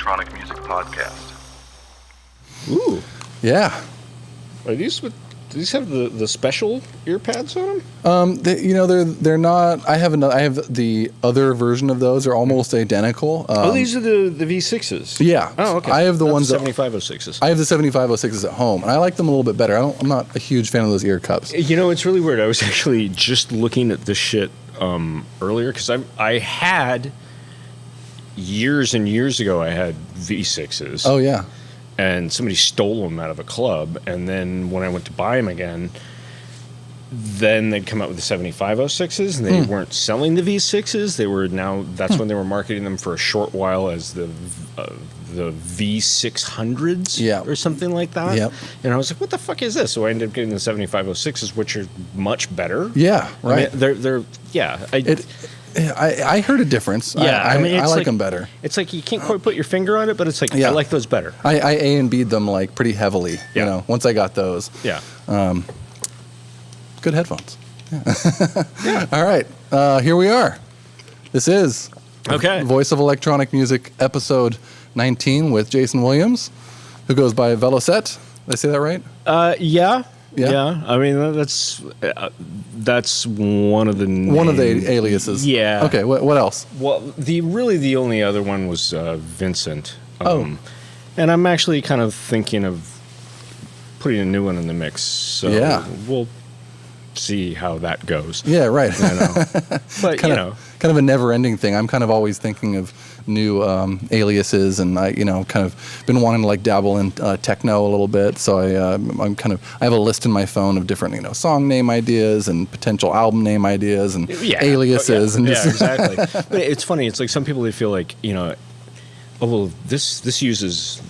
electronic music podcast. Ooh. Yeah. Are these do these have the special ear pads on them? They're not. I have the other version of those. They're almost identical. These are the V6s. Yeah. Oh, okay. I have the ones the that 7506s. I have the 7506s at home, and I like them a little bit better. I'm not a huge fan of those ear cups. You know, it's really weird. I was actually just looking at this shit earlier because I had years and years ago. I had V6s. Oh yeah. And somebody stole them out of a club. And then when I went to buy them again, then they'd come out with the 7506s, and they weren't selling the V6s. They were that's when they were marketing them for a short while as the V600s or something like that. Yep. And I was like, what the fuck is this? So I ended up getting the 7506s, which are much better. Yeah, right. I mean, I heard a difference. Yeah, I it's like them better. It's like you can't quite put your finger on it, but it's like I like those better. I A and B'd them like pretty heavily. Yeah. You know, once I got those. Yeah. Good headphones. Yeah. All right. Here we are. This is Voice of Electronic Music episode 19 with Jason Williams, who goes by Velocette. Did I say that right? Yeah. I mean, that's one of the aliases. Yeah. Okay. What else? Well, the only other one was Vincent. And I'm actually kind of thinking of putting a new one in the mix. So we'll see how that goes. Yeah. Right. But kind of a never-ending thing. I'm kind of always thinking of new aliases, and I kind of been wanting to like dabble in techno a little bit. So I have a list in my phone of different song name ideas and potential album name ideas and aliases and just exactly. But it's funny. It's like some people, they feel like this uses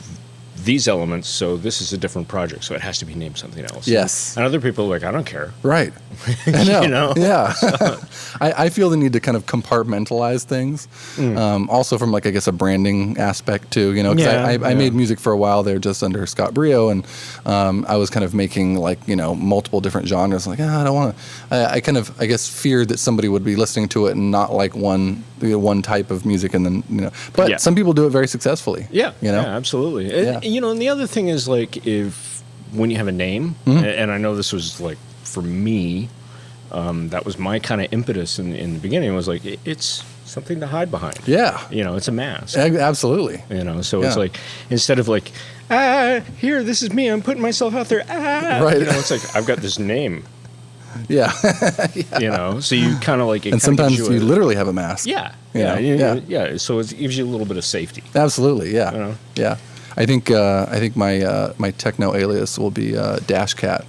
these elements, so this is a different project, so it has to be named something else. Yes. And other people are like, I don't care. Right. I know. Yeah. So. I feel the need to kind of compartmentalize things. Also from like, I guess, a branding aspect too, because I made music for a while there just under Scott Brio, and I was kind of making like, multiple different genres. Like, I don't want to, I kind of, I guess, feared that somebody would be listening to it and not like one type of music, and then, but some people do it very successfully. Yeah. Yeah, absolutely. And the other thing is like when you have a name, and I know this was like for me, that was my kind of impetus in the beginning, was like it's something to hide behind. Yeah. It's a mask. Absolutely. So it's like, instead of like, here, this is me, I'm putting myself out there. Right. It's like, I've got this name. Yeah. So you kind of like, and sometimes you literally have a mask. Yeah. So it gives you a little bit of safety. Absolutely. Yeah. Yeah. I think my techno alias will be Dash Cat.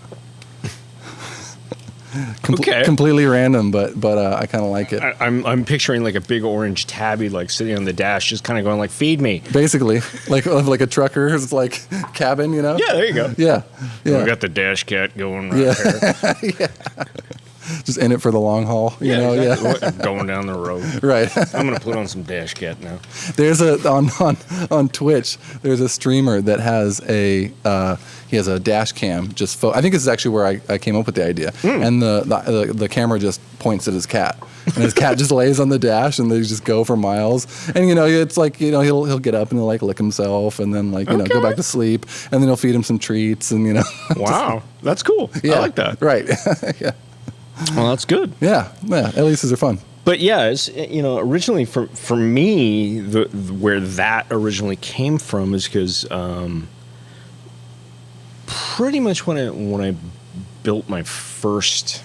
Completely random, but I kind of like it. I'm picturing like a big orange tabby like sitting on the dash, just kind of going like, "Feed me." Basically, like a trucker's like cabin, Yeah, there you go. Yeah. We got the Dash Cat going right there. Yeah. Just in it for the long haul, exactly. Going down the road. Right. I'm gonna put on some Dash Cat now. There's on Twitch. There's a streamer that has he has a dash cam. I think this is actually where I came up with the idea. And the camera just points at his cat, and his cat just lays on the dash, and they just go for miles. And it's like he'll get up and he'll like lick himself, and then like go back to sleep, and then he'll feed him some treats, and Wow, that's cool. Yeah, I like that. Right. Yeah. Well, that's good. Yeah. Aliases are fun. But yeah, it's, originally for me, where that originally came from is because pretty much when I built my first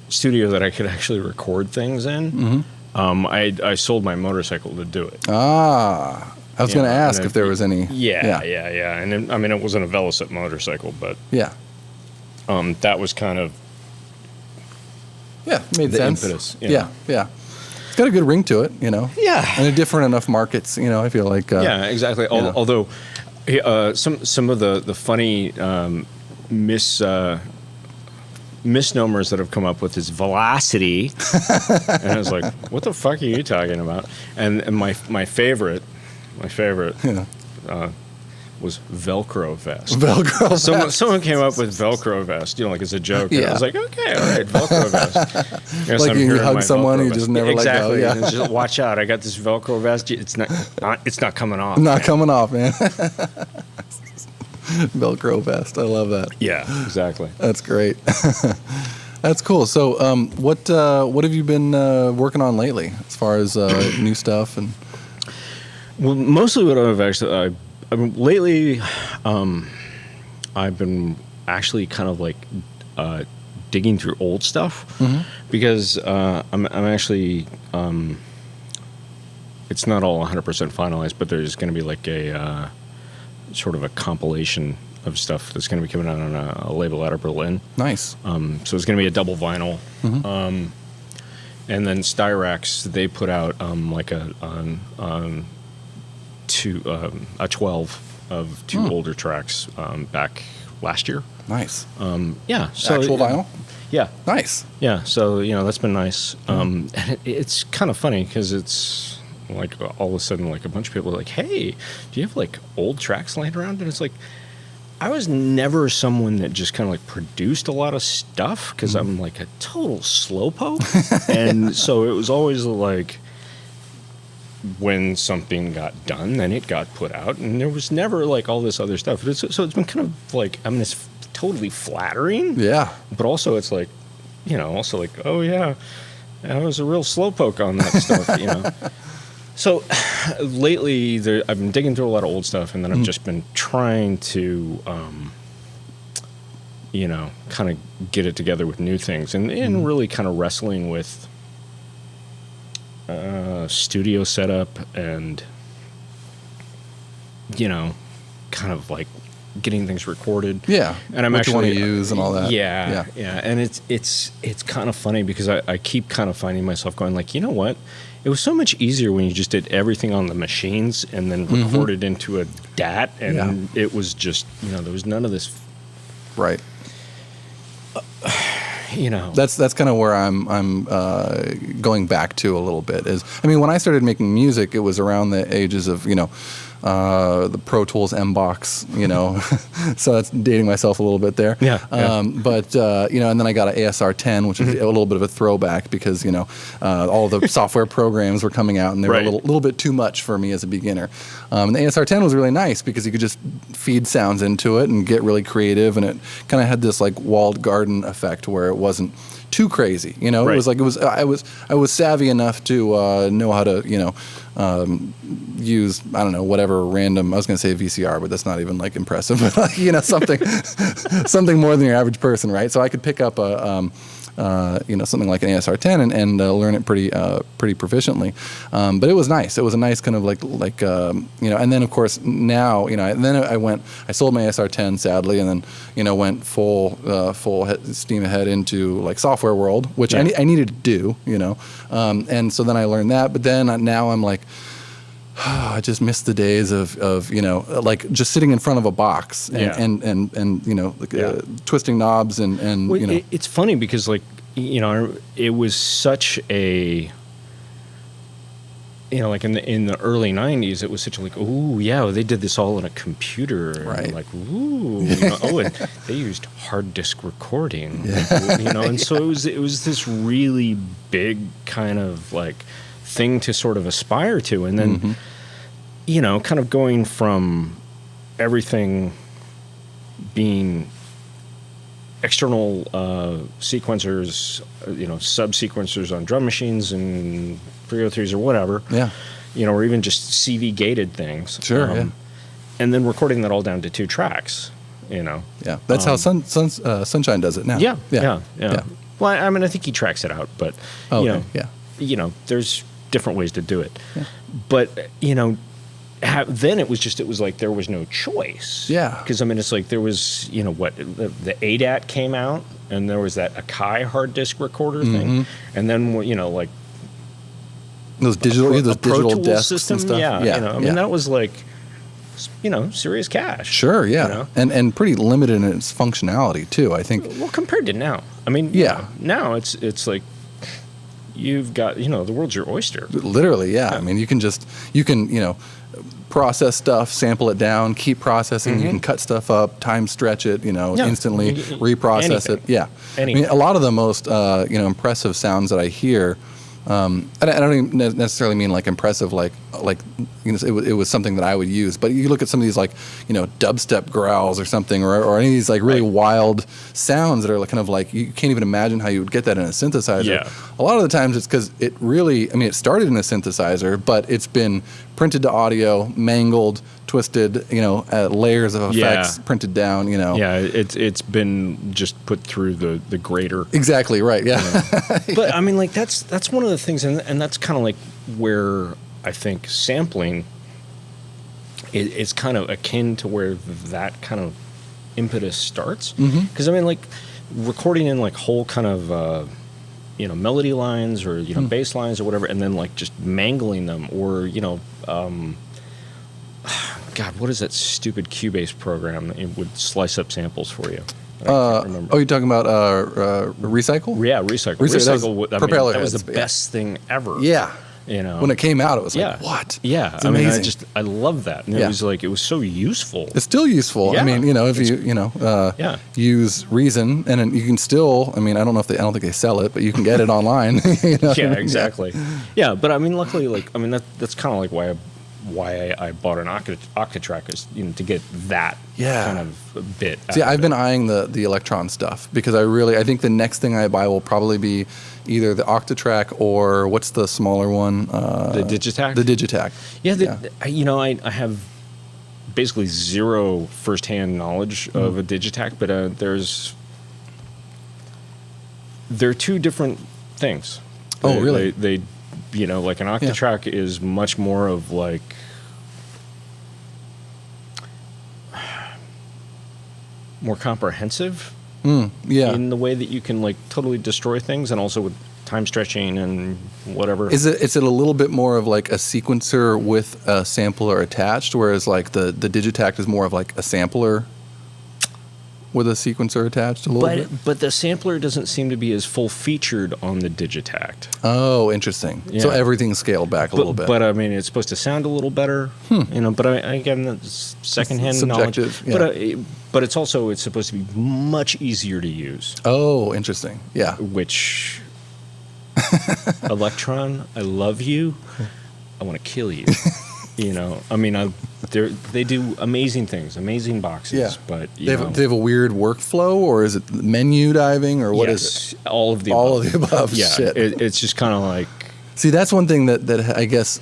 studio that I could actually record things in, I sold my motorcycle to do it. I was going to ask if there was any. Yeah. And it wasn't a Velocette motorcycle, but yeah. That was kind of made sense. Impetus, Yeah. It's got a good ring to it, Yeah. And a different enough markets, I feel like. Yeah, exactly. Although some of the funny misnomers that have come up with is velocity, and I was like, what the fuck are you talking about? And my favorite. was Velcro vest. Velcro vest. Someone came up with Velcro vest, like as a joke. And I was like, okay, all right, Velcro vest. Like you hug someone, you just never exactly. let go. Yeah. Just watch out! I got this Velcro vest. It's not coming off. Not coming off, man. Velcro vest. I love that. Yeah, exactly. That's great. That's cool. So, what have you been working on lately, as far as new stuff and? Well, mostly what lately, I've been actually kind of like digging through old stuff because I'm actually it's not all 100% finalized, but there's going to be like a sort of a compilation of stuff that's going to be coming out on a label out of Berlin. Nice. So it's going to be a double vinyl. And then Styrax, they put out like a 12 of two older tracks back last year. Nice. Yeah. So actual vinyl? Yeah. Nice. Yeah. So, that's been nice. And it's kind of funny because it's like all of a sudden, like a bunch of people are like, hey, do you have like old tracks laying around? And it's like, I was never someone that just kind of like produced a lot of stuff because I'm like a total slowpoke. And so it was always like when something got done, then it got put out. And there was never like all this other stuff. So it's been kind of like, I mean, it's totally flattering. Yeah. But also it's like, also like, oh yeah, I was a real slowpoke on that stuff, So lately, I've been digging through a lot of old stuff, and then I've just been trying to, kind of get it together with new things, and really kind of wrestling with studio setup and, kind of like getting things recorded. Yeah, and I'm actually what you want to use and all that. Yeah, and it's kind of funny because I keep kind of finding myself going like, you know what? It was so much easier when you just did everything on the machines and then recorded into a DAT, and it was just, there was none of this. Right. That's kind of where I'm going back to a little bit. When I started making music, it was around the ages of the Pro Tools M-Box, so that's dating myself a little bit there. Yeah. But and then I got an ASR 10, which is a little bit of a throwback because all the software programs were coming out and they were a little bit too much for me as a beginner. And the ASR 10 was really nice because you could just feed sounds into it and get really creative, and it kind of had this like walled garden effect where it wasn't too crazy. It was like I was savvy enough to know how to use, I don't know, whatever random, I was going to say VCR, but that's not even like impressive, but like, something more than your average person, right? So I could pick up a something like an ASR 10 and learn it pretty proficiently. But it was nice. It was a nice kind of like and then of course now, and then I sold my ASR 10 sadly, and then, went full steam ahead into like software world, which I needed to do, and so then I learned that, but then now I'm like, I just miss the days of like just sitting in front of a box and twisting knobs and well, It's funny because like it was such a like in the early 90s, it was such a like, ooh yeah, they did this all on a computer, right? And like ooh, and they used hard disk recording, and so it was this really big kind of like thing to sort of aspire to, and then kind of going from everything being external sequencers, sub sequencers on drum machines and 303s or whatever, or even just CV gated things, and then recording that all down to 2 tracks, that's how Sunshine does it now. Yeah. Well, I think he tracks it out, but there's different ways to do it. But then it was like there was no choice. Yeah. Because it's like there was the ADAT came out, and there was that Akai hard disk recorder thing, and then like those digital desks system, and stuff. That was like serious cash. Sure, yeah, and pretty limited in its functionality too, I think. Well, compared to now, now it's like you've got the world's your oyster. Literally, yeah. I mean, you can process stuff, sample it down, keep processing. You can cut stuff up, time stretch it, instantly reprocess it. Yeah. I mean, a lot of the most, impressive sounds that I hear, I don't even necessarily mean like impressive, like it was something that I would use. But you look at some of these like, dubstep growls or something, or any of these like really wild sounds that are kind of like, you can't even imagine how you would get that in a synthesizer. Yeah. A lot of the times it's because it really, it started in a synthesizer, but it's been printed to audio, mangled, twisted, layers of effects printed down, Yeah, it's been just put through the grater. Exactly, right, yeah. But I mean, like, that's one of the things, and that's kind of like where I think sampling is kind of akin to where that kind of impetus starts. Because I mean, like, recording in like whole kind of melody lines or bass lines or whatever, and then like just mangling them, or God, what is that stupid Cubase program that would slice up samples for you? I can't remember. Oh, you're talking about Recycle? Yeah, Recycle. Recycle. That was the best thing ever. Yeah. When it came out, it was like, what? Yeah. It's amazing. I love that. And it was so useful. It's still useful. Yeah. I mean, if you use Reason, and then you can still, I don't think they sell it, but you can get it online. Yeah, exactly. Yeah, but I mean, luckily, that's kind of like why I bought an Octatrack, is to get that kind of bit. See, I've been eyeing the Elektron stuff because I think the next thing I buy will probably be either the Octatrack or what's the smaller one? The Digitakt? The Digitakt. Yeah, I have basically zero firsthand knowledge of a Digitakt, but they're two different things. Oh, really? They like an Octatrack is much more of like more comprehensive in the way that you can like totally destroy things, and also with time stretching and whatever. Is But the sampler doesn't seem to be as full featured on the Digitakt. Oh, interesting. Yeah. So everything's scaled back a little bit. But I mean, it's supposed to sound a little better, but again, that's secondhand knowledge. Yeah. But it's supposed to be much easier to use. Oh, interesting. Yeah. Which, Elektron, I love you. I want to kill you. They do amazing things, amazing boxes. Yeah. But they have a weird workflow, or is it menu diving, or what is it? All of the above. All of the above. Yeah, shit. It's just kind of like. See, that's one thing that I guess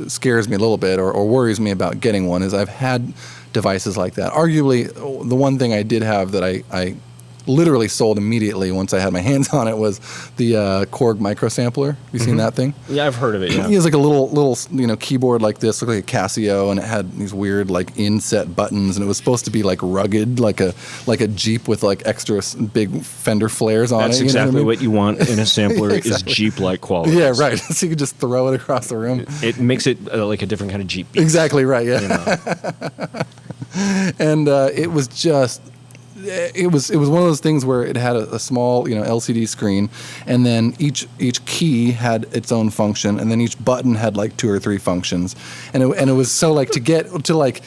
scares me a little bit, or worries me about getting one, is I've had devices like that. Arguably, the one thing I did have that I literally sold immediately once I had my hands on it was the Korg microsampler. Have you seen that thing? Yeah, I've heard of it. Yeah. It was like a little keyboard like this, looked like a Casio, and it had these weird like inset buttons, and it was supposed to be like rugged, like a Jeep with like extra big fender flares on it. That's exactly what you want in a sampler is Jeep-like quality. Yeah, right. So you could just throw it across the room. It makes it like a different kind of Jeep beat. Exactly right. Yeah. And it was just. It was one of those things where it had a small LCD screen, and then each key had its own function, and then each button had like 2 or 3 functions, and it was so like to get to like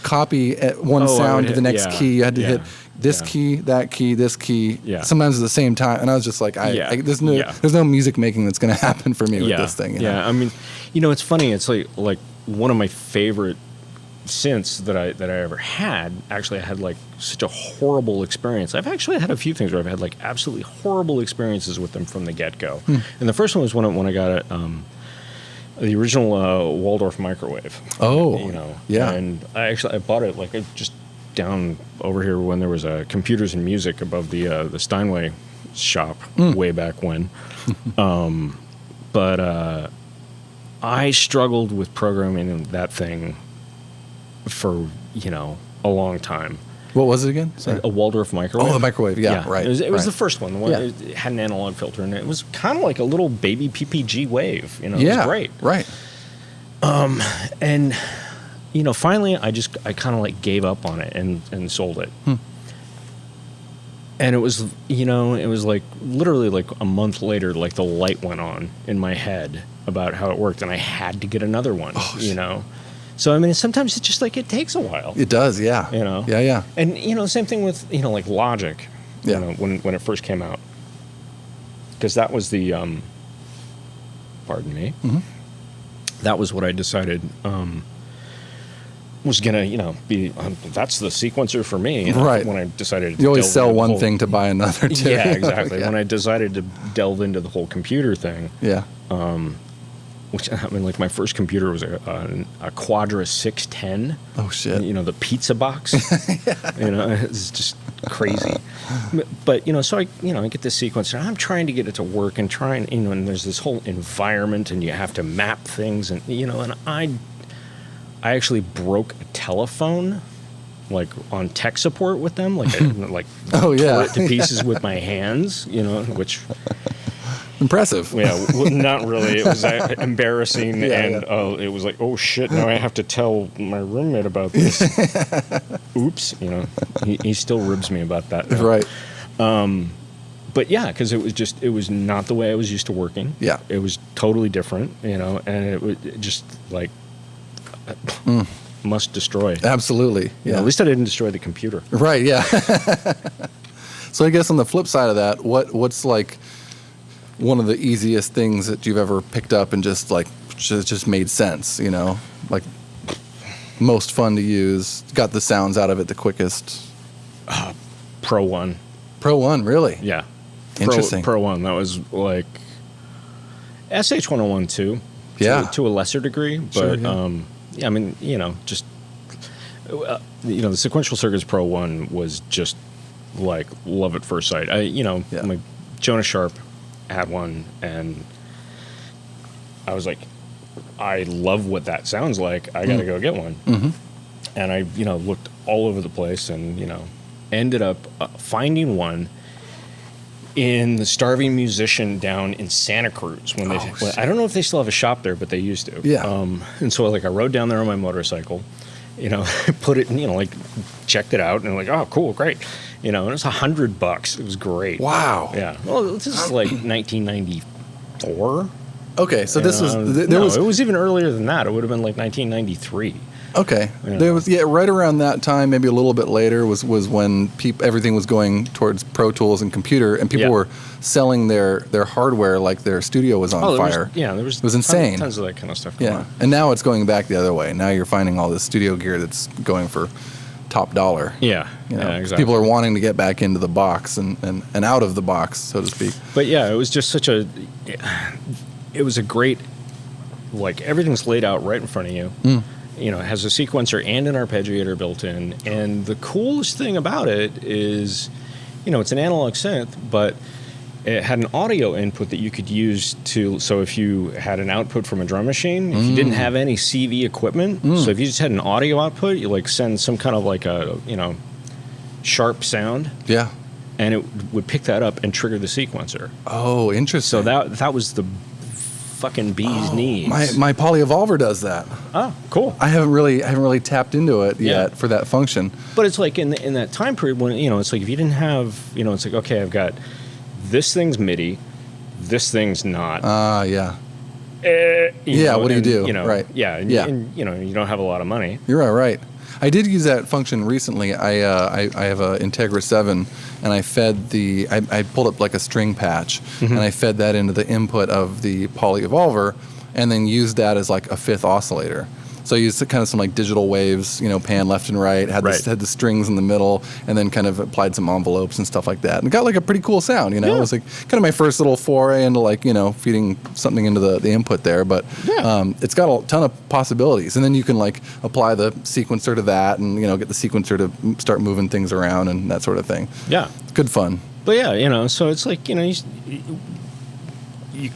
copy one sound to the next key, you had to hit this key, that key, this key, sometimes at the same time, and I was just like, there's no music making that's going to happen for me with this thing. You know? I mean, it's funny. It's like one of my favorite synths that I ever had. Actually, I had like such a horrible experience. I've actually had a few things where I've had like absolutely horrible experiences with them from the get-go. And the first one was when I got it, the original Waldorf microwave. Oh, yeah. And I bought it like just down over here when there was computers and music above the Steinway shop way back when. But I struggled with programming that thing for a long time. What was it again? Sorry. A Waldorf microwave. Oh, the microwave. Yeah, right. It was the first one. The one it had an analog filter, and it was kind of like a little baby PPG wave. It was great. Right. And finally, I kind of like gave up on it and sold it. And it was, you know, it was like literally like a month later, like the light went on in my head about how it worked, and I had to get another one, you know. So, I mean, sometimes it's just like it takes a while. It does, yeah. You know? Yeah, yeah. And, you know, same thing with, you know, like Logic, yeah. You know, when it first came out. Because that was the, pardon me, that was what I decided was going to, you know, be, that's the sequencer for me. You know, right. When I decided to you always sell one thing to buy another, too. Yeah, exactly. Yeah. When I decided to delve into the whole computer thing. Yeah. Which, I mean, like, my first computer was a Quadra 610. Oh, shit. You know, the pizza box. You know, it's just crazy. But, you know, so I get this sequencer, and I'm trying to get it to work and you know, and there's this whole environment, and you have to map things, and, you know, and I actually broke a telephone, like, on tech support with them. Like, I tore it to pieces with my hands, you know, which... Impressive. Yeah, well, not really. It was embarrassing, and it was like, oh shit! Now I have to tell my roommate about this. Oops, you know, he still ribs me about that now. Right. But yeah, because it was not the way I was used to working. Yeah, it was totally different, you know, and it was just like must destroy. Absolutely. Yeah. Yeah. You know, at least I didn't destroy the computer. Right. Yeah. So I guess on the flip side of that, what's like one of the easiest things that you've ever picked up and just made sense, you know, like most fun to use, got the sounds out of it the quickest? Pro One. Pro One, really? Yeah. Interesting. Pro One. That was like SH-101 too. Yeah. To a lesser degree, but sure, yeah. Yeah, I mean, you know, just you know, the Sequential Circuits Pro One was just like love at first sight. My Jonas Sharp had one, and I was like, I love what that sounds like. I got to go get one. Mm-hmm. And I, you know, looked all over the place, and, you know, ended up finding one in the Starving Musician down in Santa Cruz. I don't know if they still have a shop there, but they used to. Yeah. And so, like, I rode down there on my motorcycle, you know, put it, you know, like, checked it out, and like, oh, cool, great. You know, and it was $100. It was great. Wow. Yeah. Well, this is like 1994. Okay, so this was it was even earlier than that. It would have been like 1993. Okay, Yeah. there was right around that time, maybe a little bit later, was when everything was going towards Pro Tools and computer, and people were selling their hardware like their studio was on fire. There was it was insane. Tons of that kind of stuff going on. And now it's going back the other way. Now you're finding all this studio gear that's going for top dollar. Yeah, you know, exactly. People are wanting to get back into the box and out of the box, so to speak. But yeah, it was just it was a great, like, everything's laid out right in front of you. You know, it has a sequencer and an arpeggiator built in. And the coolest thing about it is, you know, it's an analog synth, but it had an audio input that you could use so if you had an output from a drum machine, if you didn't have any CV equipment, so if you just had an audio output, you like send some kind of like a, you know, sharp sound. Yeah. And it would pick that up and trigger the sequencer. Oh, interesting. So that was the fucking bee's knees. My polyevolver does that. Oh, cool. I haven't really tapped into it yet for that function. But it's like in that time period when, you know, it's like if you didn't have, you know, it's like, okay, I've got this thing's MIDI, this thing's not. Yeah. What do you do? You know, right. Yeah. And, you know, you don't have a lot of money. You're right. I did use that function recently. I have a Integra 7, and I fed I pulled up like a string patch, and I fed that into the input of the polyevolver, and then used that as like a fifth oscillator. So I used kind of some like digital waves, you know, pan left and right, had the strings in the middle, and then kind of applied some envelopes and stuff like that. And it got like a pretty cool sound, you know. Yeah. It was like kind of my first little foray into like, you know, feeding something into the input there. But it's got a ton of possibilities. And then you can like apply the sequencer to that and, you know, get the sequencer to start moving things around and that sort of thing. Yeah. It's good fun. But yeah, you know, so it's like, you know, you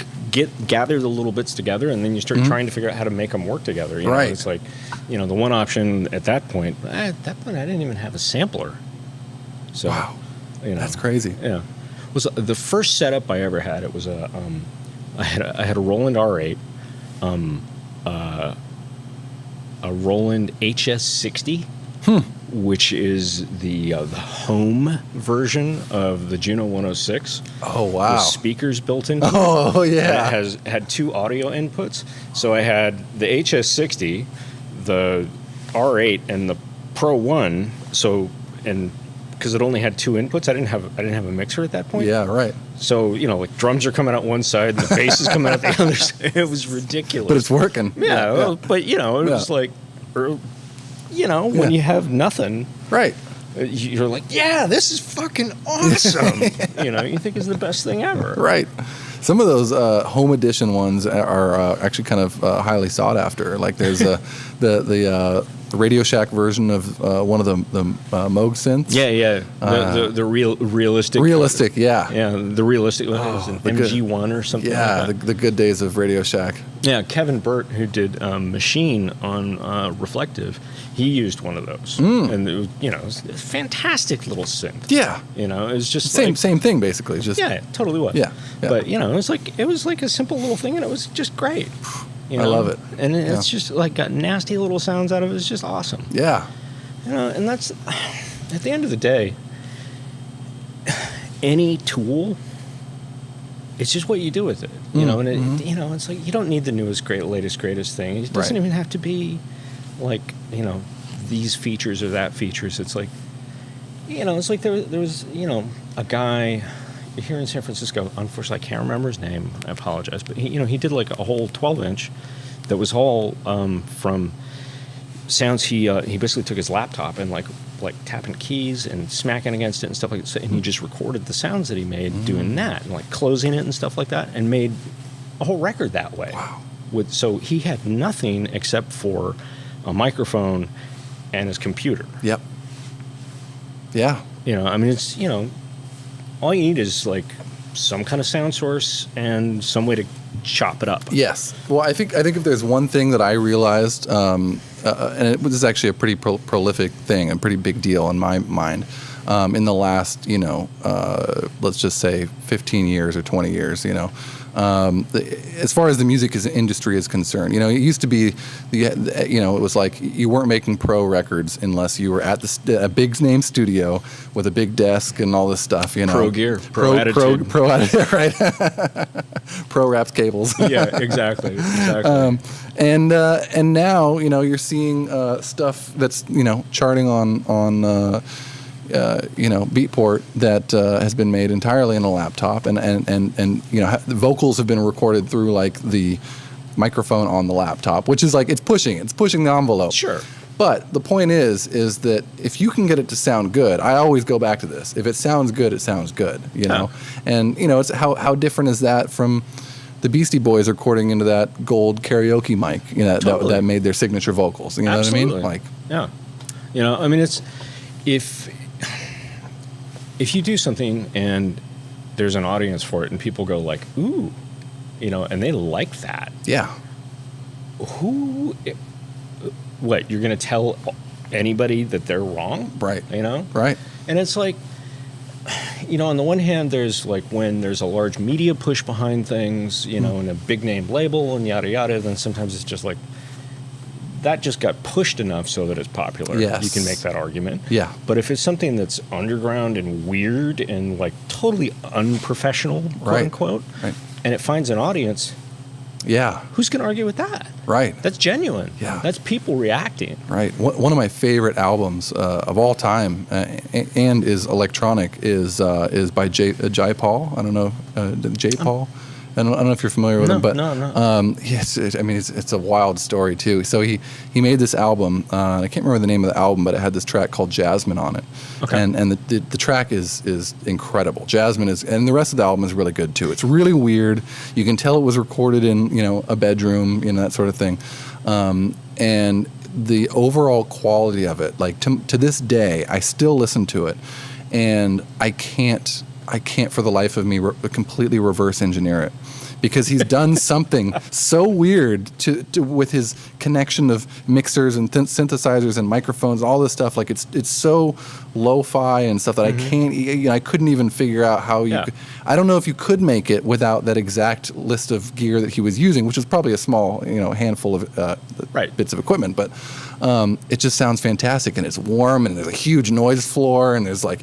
gather the little bits together, and then you start trying to figure out how to make them work together. You know? It's like, you know, the one option at that point, I didn't even have a sampler. So, wow, you know, that's crazy. Yeah, was the first setup I ever had. It was I had a Roland R8, a Roland HS60. which is the home version of the Juno 106. Oh, wow. With speakers built into it. Oh, yeah. And it had 2 audio inputs. So I had the HS60, the R8, and the Pro 1. So, and because it only had 2 inputs, I didn't have a mixer at that point. Yeah, right. So, like drums are coming out one side and the bass is coming out the other side. It was ridiculous. But it's working. Yeah. Well, but, it was like, when you have nothing. Right. You're like, yeah, this is fucking awesome. You think it's the best thing ever. Right. Some of those home edition ones are actually kind of highly sought after. Like there's the Radio Shack version of one of the Moog synths. Yeah. The realistic. Realistic, yeah. Yeah, the realistic one is an MG1 or something like that. Yeah, the good days of Radio Shack. Yeah, Kevin Burt, who did Machine on Reflective, he used one of those. And it was a fantastic little synth. Yeah. It was just same thing basically. Just yeah, it totally was. Yeah. But it was like a simple little thing, and it was just great. I love it. And it's just like got nasty little sounds out of it. It's just awesome. Yeah. And that's, at the end of the day, any tool, it's just what you do with it. And it's like you don't need the newest, latest, greatest thing. It doesn't even have to be like, these features or that features. It's like, it's like there was, a guy here in San Francisco, unfortunately I can't remember his name, I apologize, but he did like a whole 12-inch that was all from sounds he basically took his laptop and like tapping keys and smacking against it and stuff like that, and he just recorded the sounds that he made doing that and like closing it and stuff like that, and made a whole record that way. Wow. So he had nothing except for a microphone and his computer. Yep. Yeah. It's all you need is like some kind of sound source and some way to chop it up. Yes. Well, I think if there's one thing that I realized, and it was actually a pretty prolific thing, a pretty big deal in my mind, in the last, let's just say 15 years or 20 years, as far as the music industry is concerned, it used to be, it was like you weren't making pro records unless you were at a big name studio with a big desk and all this stuff, Pro gear, pro attitude. Pro attitude, right? Pro wrapped cables. Yeah, exactly. And now, you're seeing stuff that's, charting on Beatport that has been made entirely in a laptop, and the vocals have been recorded through like the microphone on the laptop, which is like it's pushing the envelope. Sure. But the point is that if you can get it to sound good, I always go back to this. If it sounds good, it sounds good. And it's how different is that from the Beastie Boys recording into that gold karaoke mic, totally. that made their signature vocals. You know Absolutely. what I mean? Like, yeah. It's if you do something and there's an audience for it and people go like, ooh, and they like that. Yeah. What, you're going to tell anybody that they're wrong? Right. Right. And it's like, on the one hand, there's like when there's a large media push behind things, and a big name label and yada yada, then sometimes it's just like, that just got pushed enough so that it's popular. Yes. You can make that argument. Yeah. But if it's something that's underground and weird and like totally unprofessional, quote unquote, right. and it finds an audience, yeah, who's going to argue with that? Right. That's genuine. Yeah. That's people reacting. Right. One of my favorite albums of all time, and is electronic, is by Jai Paul. I don't know, Jai Paul. I don't know if you're familiar with him, but yes, it's a wild story too. So he made this album. I can't remember the name of the album, but it had this track called Jasmine on it. Okay. And the track is incredible. Jasmine is, and the rest of the album is really good too. It's really weird. You can tell it was recorded in a bedroom, that sort of thing. And the overall quality of it, like to this day, I still listen to it, and I can't I can't for the life of me completely reverse engineer it. Because he's done something so weird to with his connection of mixers and synthesizers and microphones, all this stuff. Like it's so lo-fi and stuff that I can't. I couldn't even figure out how you. Could, I don't know if you could make it without that exact list of gear that he was using, which was probably a small handful of bits of equipment, but. It just sounds fantastic, and it's warm, and there's a huge noise floor, and there's like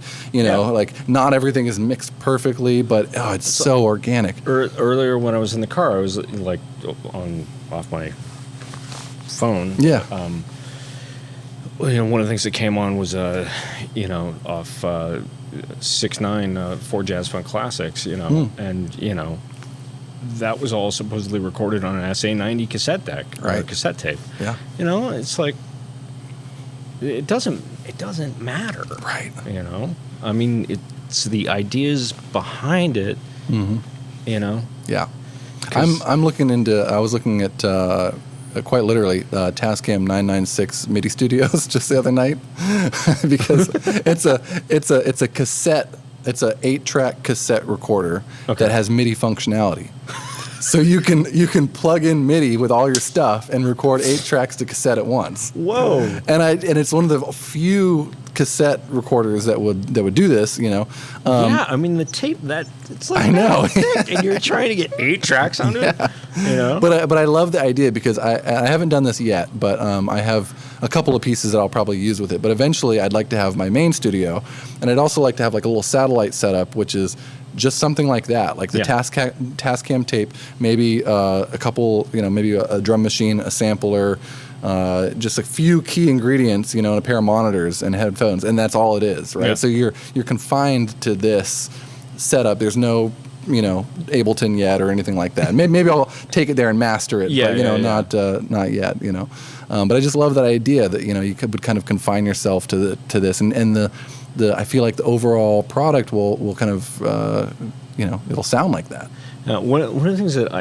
not everything is mixed perfectly, but it's so organic. Earlier when I was in the car, I was like off my phone. Yeah. One of the things that came on was off 6.9 for Jazz Funk Classics, and that was all supposedly recorded on an SA90 cassette deck or a cassette tape. Yeah. It's like it doesn't matter. Right. I mean, it's the ideas behind it. Yeah. I was looking at quite literally Tascam 996 MIDI Studios just the other night because it's a cassette. It's a 8-track cassette recorder that has MIDI functionality. So you can plug in MIDI with all your stuff and record 8 tracks to cassette at once. Whoa! And it's one of the few cassette recorders that would do this. I mean the tape it's like I know, thick, and you're trying to get 8 tracks onto it. But I love the idea because I haven't done this yet, but I have a couple of pieces that I'll probably use with it. But eventually, I'd like to have my main studio, and I'd also like to have like a little satellite setup, which is just something like that, like the Tascam tape, maybe a couple, maybe a drum machine, a sampler, just a few key ingredients, and a pair of monitors and headphones, and that's all it is, right? Yeah. So you're confined to this setup. There's no, Ableton yet or anything like that. Maybe I'll take it there and master it, but not yet, But I just love that idea that you would kind of confine yourself to this, and I feel like the overall product will kind of it'll sound like that. Now, one of the things that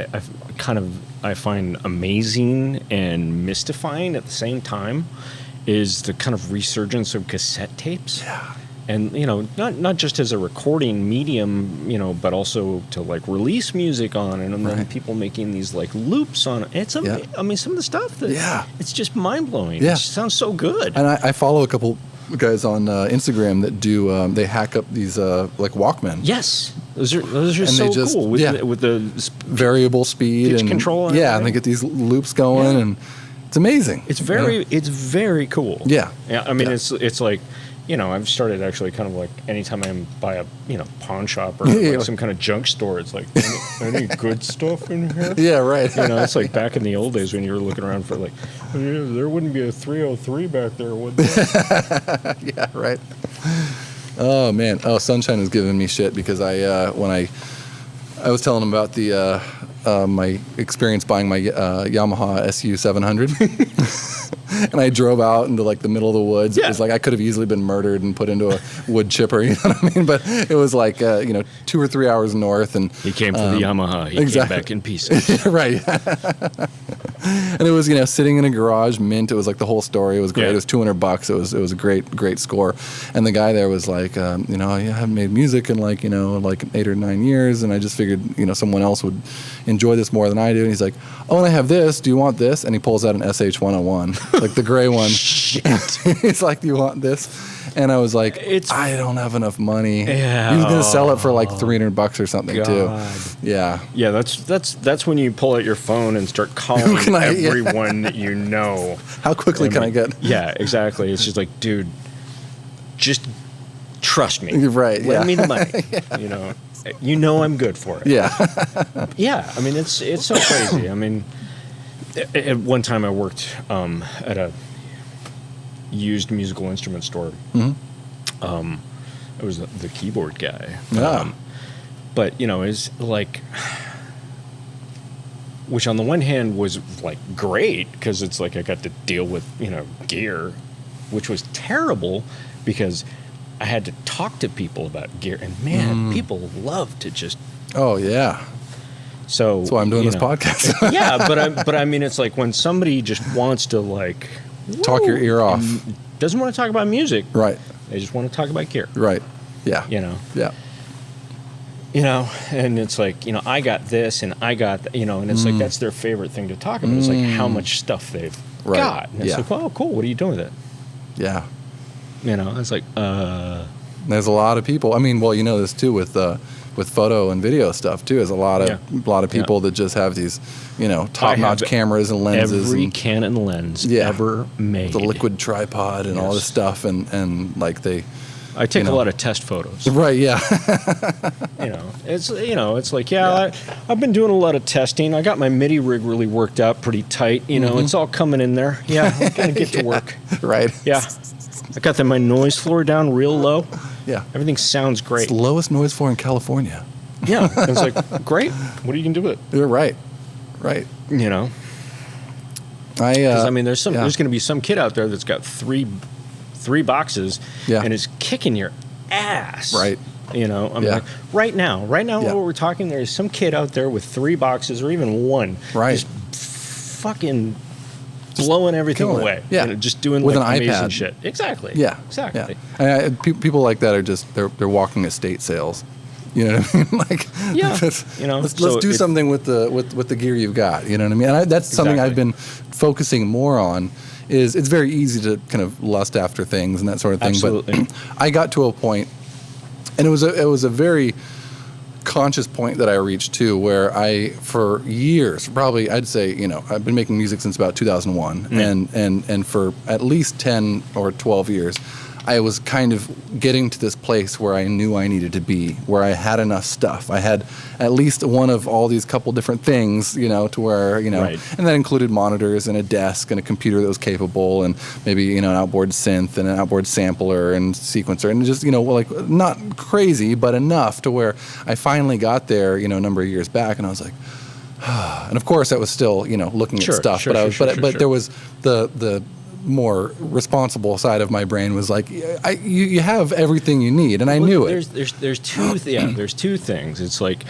I find amazing and mystifying at the same time is the kind of resurgence of cassette tapes. Yeah. And not just as a recording medium, but also to like release music on it, and then people making these like loops on it. I mean, some of the stuff that it's just mind blowing. Yeah. It just sounds so good. And I follow a couple guys on Instagram that do they hack up these like Walkmen. Yes, those are so cool with the variable speed and control. And they get these loops going, and it's amazing. It's very cool. Yeah. I mean, it's like. I've started actually kind of like anytime I'm by a pawn shop or like some kind of junk store, it's like any good stuff in here. Yeah, right. It's like back in the old days when you were looking around for like there wouldn't be a 303 back there, would there? Yeah, right. Oh man. Oh, Sunshine is giving me shit because when I was telling him about the my experience buying my Yamaha SU 700. And I drove out into like the middle of the woods. Yeah. It was like I could have easily been murdered and put into a wood chipper, you know what I mean? But it was like 2 or 3 hours north, and he came for the Yamaha. He came back in pieces. Right. And it was sitting in a garage, mint. It was like the whole story. It was great. Yeah. It was $200. It was a great score. And the guy there was like, I haven't made music in like 8 or 9 years, and I just figured someone else would enjoy this more than I do. And he's like, oh, and I have this. Do you want this? And he pulls out an SH-101. Like the gray one. He's like, do you want this? And I was like, I don't have enough money. Yeah. He was going to sell it for like $300 or something too. Yeah. Yeah, that's when you pull out your phone and start calling everyone that you know. How quickly can I get? Yeah, exactly. It's just like, dude, just trust me. Right. Lend me the money. I'm good for it. Yeah. Yeah. I mean, it's so crazy. I mean, at one time I worked at a used musical instrument store. Mm-hmm. I was the keyboard guy. Yeah. But it's like, which on the one hand was like great because it's like I got to deal with gear, which was terrible because I had to talk to people about gear, and man, people love to just. Oh yeah. So that's why I'm doing this podcast. Yeah, but I mean, it's like when somebody just wants to like talk your ear off, doesn't want to talk about music, right? They just want to talk about gear, right? Yeah. Yeah. You know, and it's like, you know, I got this and I got, you know, and it's like, that's their favorite thing to talk about. It's like how much stuff they've got. And it's like, well, cool. What are you doing with it? Yeah. You know, it's like, There's a lot of people. I mean, well, you know this too with photo and video stuff too. There's a lot of people that just have these, you know, top-notch cameras and lenses. Every and, Canon lens ever made. The liquid tripod and all this stuff, and like they. I take a lot of test photos. Right. Yeah. It's like I've been doing a lot of testing. I got my MIDI rig really worked out pretty tight. You know, it's all coming in there. Yeah, I'm gonna get to work. Right. Yeah. I got my noise floor down real low. Yeah. Everything sounds great. It's the lowest noise floor in California. Yeah. It's like, great. What are you going to do with it? You're right. Right. You know? Because, I mean, there's going to be some kid out there that's got three boxes and is kicking your ass. Right. You know? I mean, like, right now, while we're talking, there's some kid out there with 3 boxes or even one. Right. Just fucking blowing everything away. Yeah. You know, just doing with like an amazing iPad. shit. Exactly. Yeah. Exactly. Yeah. People like that are just they're walking estate sales. You know what I mean? Like, you know, let's do something with the gear you've got. You know what I mean? And that's something I've been focusing more on. Is it's very easy to kind of lust after things and that sort of thing. Absolutely. But I got to a point, and it was a very conscious point that I reached too, where I, for years, probably I'd say, you know, I've been making music since about 2001, and for at least 10 or 12 years, I was kind of getting to this place where I knew I needed to be, where I had enough stuff. I had at least one of all these couple different things, you know, to where, you know, and that included monitors and a desk and a computer that was capable, and maybe, you know, an outboard synth and an outboard sampler and sequencer, and just, you know, like not crazy, but enough to where I finally got there, you know, a number of years back, and I was like, and of course I was still, you know, looking at stuff, but there was the more responsible side of my brain was like, you have everything you need, and I knew it. There's two things. It's like,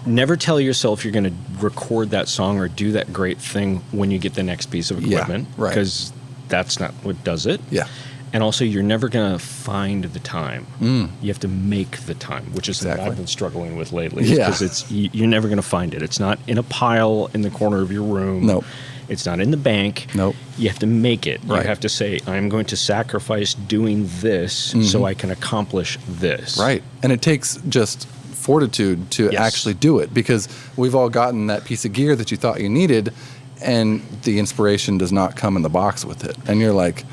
never tell yourself you're going to record that song or do that great thing when you get the next piece of equipment, because that's not what does it. Yeah. And also, you're never going to find the time. You have to make the time, which is what I've been struggling with lately. Yeah. Because you're never going to find it. It's not in a pile in the corner of your room. Nope. It's not in the bank. Nope. You have to make it. Right. You have to say, I'm going to sacrifice doing this so I can accomplish this. Right. And it takes just fortitude to actually do it, because we've all gotten that piece of gear that you thought you needed, and the inspiration does not come in the box with it. And you're like,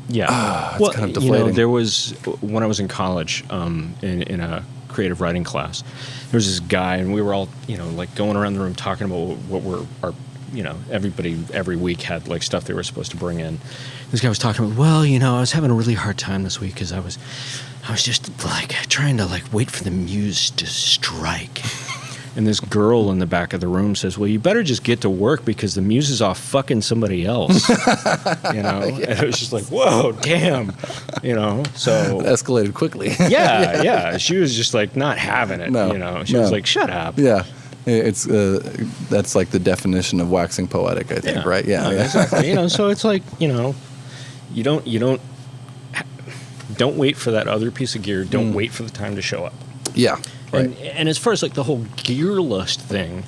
it's kind of deflating. You know, there was, when I was in college, in a creative writing class, there was this guy, and we were all, you know, like going around the room talking about what were our, you know, everybody every week had like stuff they were supposed to bring in. This guy was talking about, well, you know, I was having a really hard time this week because I was just like trying to like wait for the muse to strike. And this girl in the back of the room says, well, you better just get to work because the muse is off fucking somebody else. You know? And it was just like, whoa, damn. You know? So it escalated quickly. Yeah. She was just like not having it. You know? She was like, shut up. Yeah. It's that's like the definition of waxing poetic, I think, right? Yeah, exactly. You know, so it's like, you know, you don't wait for that other piece of gear. Don't wait for the time to show up. Yeah, right. And as far as like the whole gear lust thing,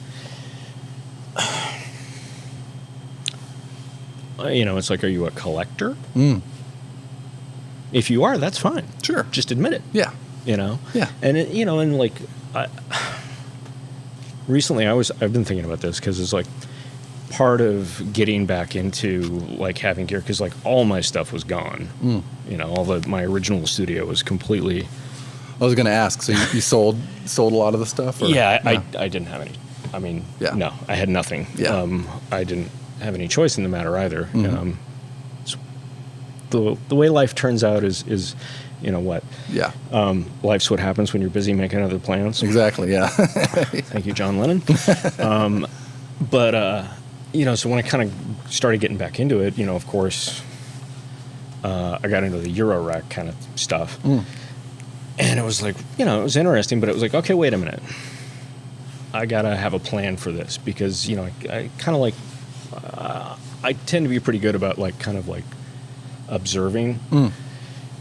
you know, it's like, are you a collector? If you are, that's fine. Sure, just admit it. Yeah, you know. Yeah, and it, you know, and like. Recently, I've been thinking about this because it's like part of getting back into like having gear, because like all my stuff was gone. You know, my original studio was completely. I was going to ask. So you sold a lot of the stuff? Or? Yeah, no. I didn't have any. I mean, no, I had nothing. Yeah. I didn't have any choice in the matter either. The way life turns out is. You know what? Yeah. Life's what happens when you're busy making other plans. Exactly, yeah. Thank you, John Lennon. But, you know, so when I kind of started getting back into it, you know, of course, I got into the Euro rack kind of stuff. And it was like, you know, it was interesting, but it was like, okay, wait a minute. I got to have a plan for this because, you know, I kind of like, I tend to be pretty good about like kind of like observing.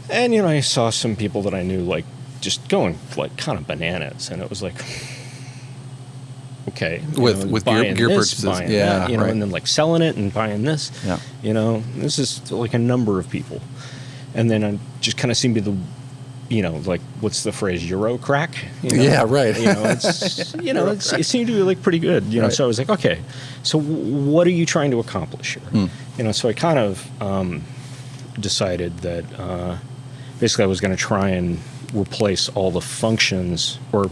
And, you know, I saw some people that I knew, like, just going like kind of bananas, and it was like, okay, with gear purchases, buying that, right. and then like selling it and buying this, this is like a number of people, and then I just kind of seemed to be the, like what's the phrase, Euro crack? Yeah, right. It seemed to be like pretty good, Right. So I was like, okay, so what are you trying to accomplish here? So I kind of decided that basically I was going to try and replace all the functions, or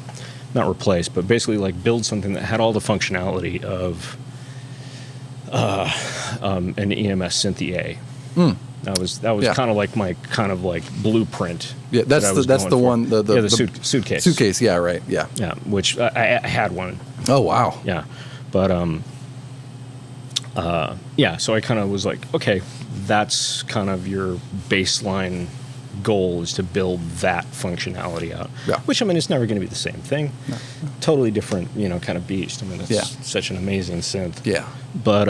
not replace, but basically like build something that had all the functionality of an EMS synth EA. That was kind of like my kind of like blueprint. Yeah, that's the one. The suitcase. Suitcase. Yeah, right. Yeah. Yeah, which I had one. Oh wow. Yeah, but so I kind of was like, okay, that's kind of your baseline goal, is to build that functionality out. Yeah. Which, I mean, it's never going to be the same thing. No. Totally different, kind of beast. I mean, it's such an amazing synth. Yeah. But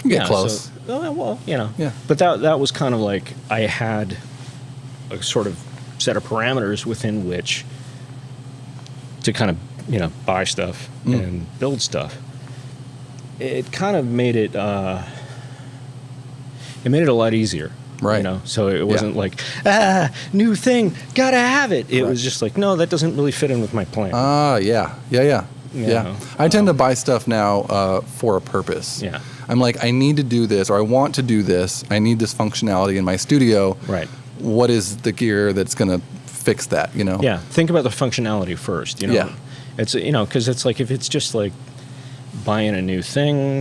you get close. So, Yeah. But that was kind of like I had a sort of set of parameters within which to kind of buy stuff and build stuff. It kind of made it a lot easier. Right. So it wasn't like, new thing, gotta have it. It was just like, no, that doesn't really fit in with my plan. Yeah. I tend to buy stuff now for a purpose. Yeah. I'm like, I need to do this, or I want to do this. I need this functionality in my studio. Right. What is the gear that's going to fix that, Yeah. Think about the functionality first, Yeah. It's, because it's like, if it's just like buying a new thing,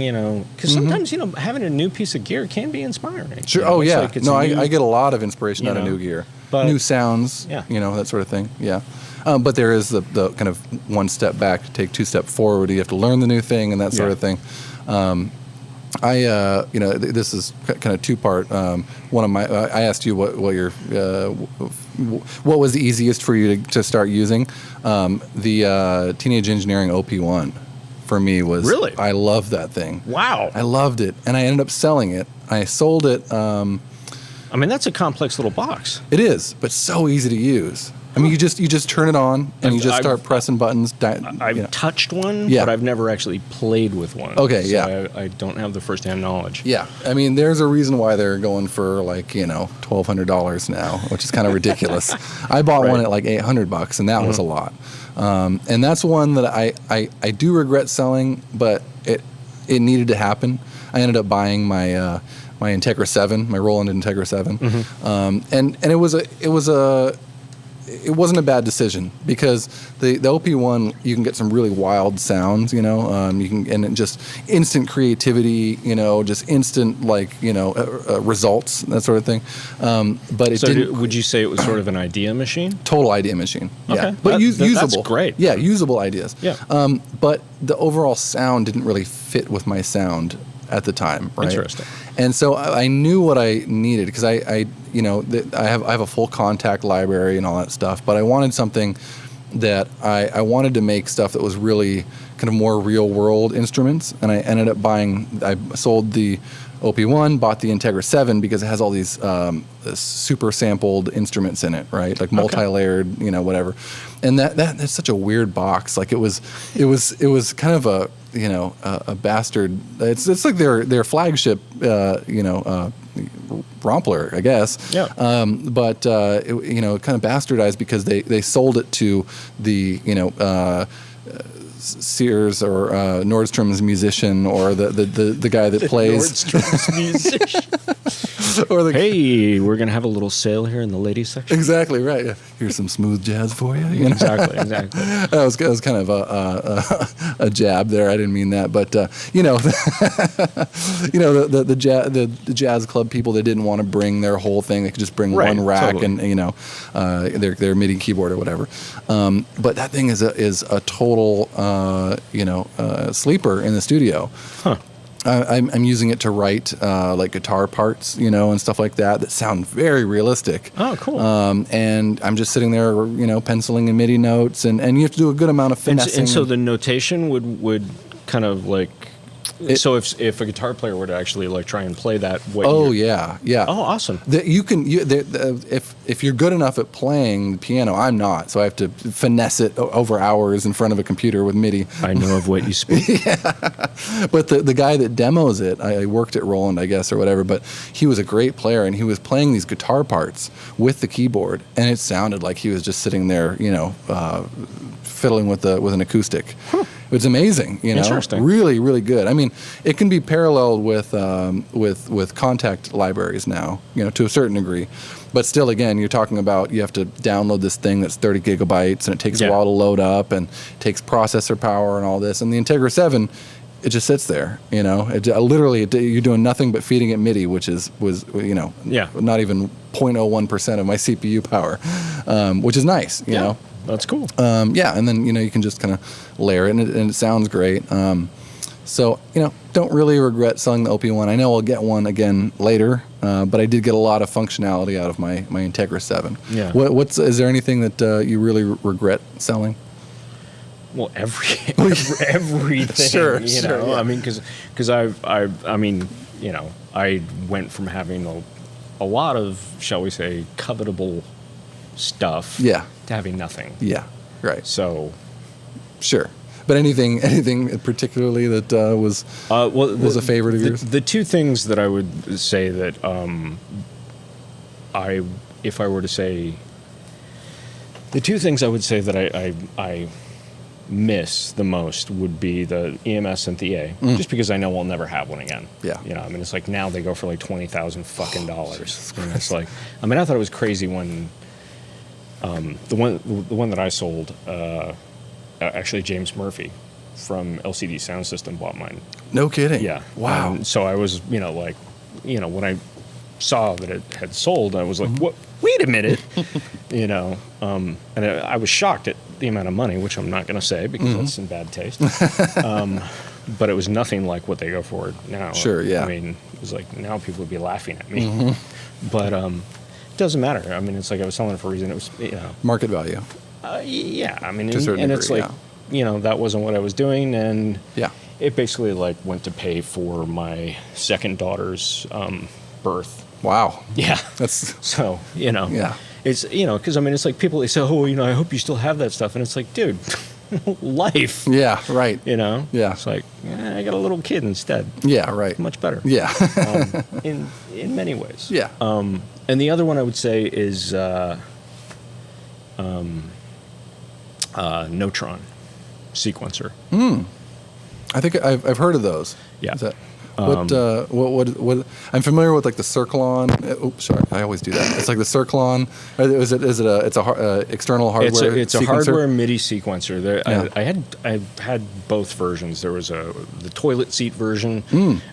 because sometimes, having a new piece of gear can be inspiring. Sure. Oh, yeah. Like I get a lot of inspiration out of new gear. But, new sounds, yeah. That sort of thing. Yeah. But there is the kind of one step back to take two steps forward. You have to learn the new thing and that sort of thing. This is kind of two-part. One of my, I asked you what was the easiest for you to start using. The Teenage Engineering OP1 for me was, really, I loved that thing. Wow, I loved it, and I ended up selling it. I sold it. I mean, that's a complex little box. It is, but so easy to use. I mean, you just turn it on and you just start pressing buttons. I've touched one, but I've never actually played with one. Okay, so I don't have the first-hand knowledge. Yeah, I mean, there's a reason why they're going for like $1,200 now, which is kind of ridiculous. I bought one at like $800, and that was a lot. And that's one that I do regret selling, but it needed to happen. I ended up buying my my Integra 7, my Roland Integra 7, and it wasn't a bad decision, because the OP1, you can get some really wild sounds, you can, and just instant creativity, just instant results, that sort of thing. But it didn't. Would you say it was sort of an idea machine? Total idea machine. Okay. Yeah, but usable. That's great. Yeah, usable ideas. Yeah. But the overall sound didn't really fit with my sound at the time, right? Interesting. And so I knew what I needed, because I have a full contact library and all that stuff, but I wanted something that I wanted to make stuff that was really kind of more real world instruments. And I ended up I sold the OP1, bought the Integra 7 because it has all these super sampled instruments in it, right? Like multi-layered, whatever. And that's such a weird box. Like it was kind of a bastard. It's like their flagship, Rompler, I guess. Yeah. But it kind of bastardized because they sold it to the Sears or Nordstrom's musician, or the guy that plays Nordstrom's musician. Or hey, we're gonna have a little sale here in the ladies section. Exactly right. Yeah. Here's some smooth jazz for you. Exactly. That was kind of a jab there. I didn't mean that, but the jazz club people, they didn't want to bring their whole thing. They could just bring one rack and their MIDI keyboard or whatever. But that thing is a total sleeper in the studio. Huh. I'm using it to write like guitar parts, and stuff like that sound very realistic. Oh, cool. And I'm just sitting there, penciling in MIDI notes, and you have to do a good amount of finessing. And so the notation would kind of like So if a guitar player were to actually like try and play that, yeah. Oh, awesome. If you're good enough at playing the piano, I'm not, so I have to finesse it over hours in front of a computer with MIDI. I know of what you speak. Yeah. But the guy that demos it, I worked at Roland, I guess, or whatever, but he was a great player, and he was playing these guitar parts with the keyboard, and it sounded like he was just sitting there, fiddling with an acoustic. Huh. It's amazing, Interesting. Really, really good. I mean, it can be paralleled with Contact libraries now, to a certain degree. But still, again, you're talking about you have to download this thing that's 30 gigabytes, and it takes a while to load up, and it takes processor power and all this. And the Integra 7, it just sits there, literally, you're doing nothing but feeding it MIDI, which was not even 0.01% of my CPU power, which is nice, you know. That's cool. And then you can just kind of layer it, and it sounds great. So don't really regret selling the OP1. I know I'll get one again later, but I did get a lot of functionality out of my Integra 7. Yeah. Is there anything that you really regret selling? Well, everything. Sure. Yeah. I mean, because I went from having a lot of, shall we say, covetable stuff. Yeah. To having nothing. Yeah, right. So, sure. But anything particularly that was a favorite of yours? The two things that I would say that if I were to say, the two things I would say that I miss the most would be the EMS and the A, just because I know we'll never have one again. Yeah. It's like now they go for like $20,000 fucking dollars. And it's like, I thought it was crazy when. The one that I sold, actually James Murphy from LCD Sound System bought mine. No kidding. Yeah. Wow. So I was, when I saw that it had sold, I was like, what? Wait a minute. And I was shocked at the amount of money, which I'm not going to say because that's in bad taste. But it was nothing like what they go for now. Sure. Yeah. It was like now people would be laughing at me. But doesn't matter. It's like I was selling it for a reason. It was, market value. Yeah. To a certain degree, it's like, that wasn't what I was doing, and it basically like went to pay for my second daughter's birth. Wow. Yeah. That's so Yeah. It's because it's like people, they say, I hope you still have that stuff, and it's like, dude, life. Yeah. Right. Yeah. It's like I got a little kid instead. Yeah. Right. Much better. Yeah. In many ways. Yeah. And the other one I would say is Neutron sequencer. I think I've heard of those. Yeah. Is that, what? I'm familiar with like the Circlon. Oops, sorry. I always do that. It's like the Circlon. Is it a external hardware? It's a hardware MIDI sequencer. Yeah. I had both versions. There was the toilet seat version,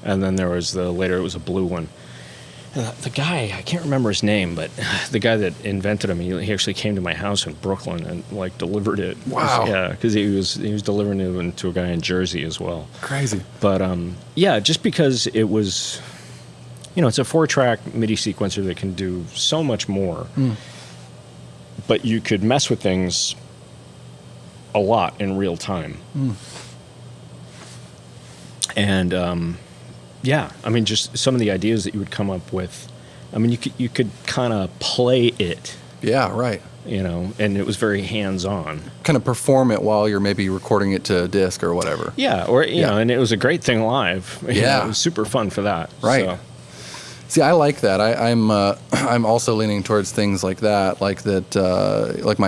and then there was later it was a blue one. The guy, I can't remember his name, but the guy that invented him, he actually came to my house in Brooklyn and like delivered it. Wow. Yeah, because he was delivering it to a guy in Jersey as well. Crazy. But just because it was, it's a 4-track MIDI sequencer that can do so much more. But you could mess with things a lot in real time. And just some of the ideas that you would come up with. You could kind of play it. Yeah, right. And it was very hands-on. Kind of perform it while you're maybe recording it to a disc or whatever. Yeah, or and it was a great thing live. Yeah, it was super fun for that. Right. So. See, I like that. I'm also leaning towards things like that, like my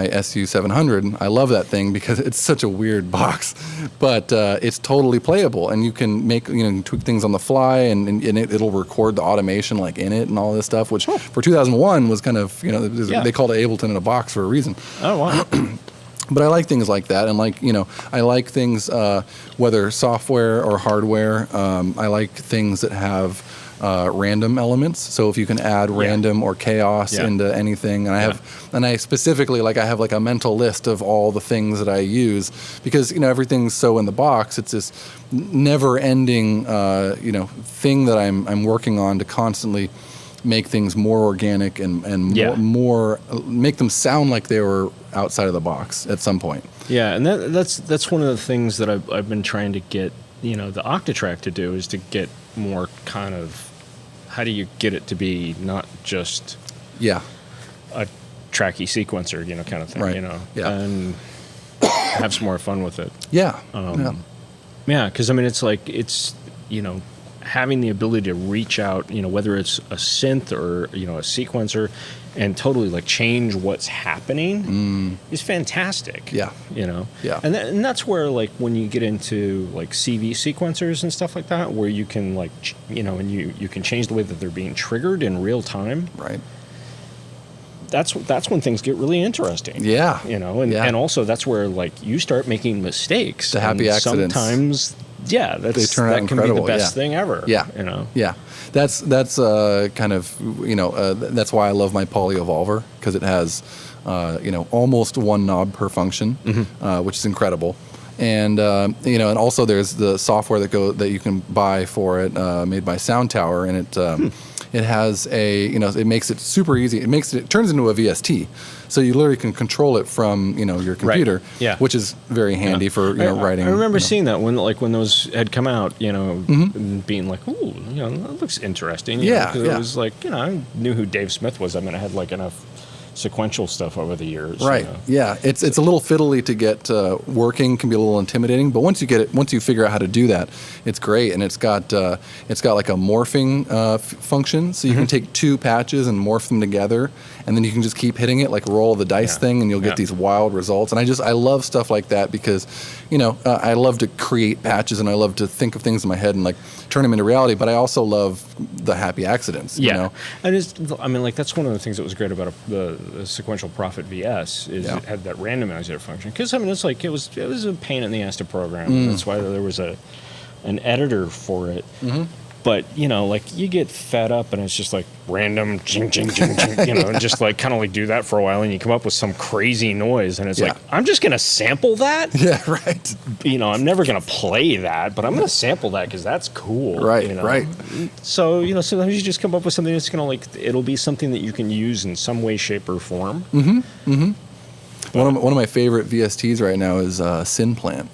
SU700. I love that thing because it's such a weird box, but it's totally playable, and you can make tweak things on the fly, and it'll record the automation like in it and all this stuff, which for 2001 was kind of they called it Ableton in a box for a reason. Oh wow. But I like things like that, and I like things whether software or hardware. I like things that have random elements. So if you can add random or chaos into anything, and I specifically I have like a mental list of all the things that I use because everything's so in the box. It's this never-ending thing that I'm working on to constantly make things more organic and more make them sound like they were outside of the box at some point. Yeah, and that's one of the things that I've been trying to get the Octatrack to do is to get more kind of, how do you get it to be not just a tracky sequencer, kind of thing, right. and have some more fun with it. Yeah. Because it's having the ability to reach out, whether it's a synth or a sequencer, and totally change what's happening is fantastic. Yeah. Yeah. And that's where when you get into CV sequencers and stuff like that, where you can and you can change the way that they're being triggered in real time. Right. That's when things get really interesting. Yeah. And also that's where you start making mistakes. The happy accidents. Sometimes, they turn out that can be the best thing ever. Yeah. Yeah. That's kind of that's why I love my Poly Evolver, because it has almost one knob per function, which is incredible. And and also there's the software that you can buy for it, made by Sound Tower, and it has it makes it super easy. It turns into a VST, so you literally can control it from your computer, right. Yeah. which is very handy for writing. I remember seeing that when those had come out, and being like, ooh, that looks interesting. Because it was I knew who Dave Smith was. I mean, I had enough sequential stuff over the years. Right. Yeah. It's a little fiddly to get working. Can be a little intimidating, but once you figure out how to do that, it's great. And it's got a morphing function, so you can take two patches and morph them together, and then you can just keep hitting it, roll the dice thing, and you'll get these wild results. And I love stuff like that because, I love to create patches and I love to think of things in my head and turn them into reality. But I also love the happy accidents. And that's one of the things that was great about the Sequential Prophet VS is it had that randomizer function. Because it was a pain in the ass to program. That's why there was an editor for it. But you get fed up and it's just random ching ching ching ching, and just do that for a while, and you come up with some crazy noise, and it's I'm just gonna sample that. Yeah, right. I'm never gonna play that, but I'm gonna sample that because that's cool. Right, right. So sometimes you just come up with something that's gonna it'll be something that you can use in some way, shape, or form. One of my favorite VSTs right now is Synplant.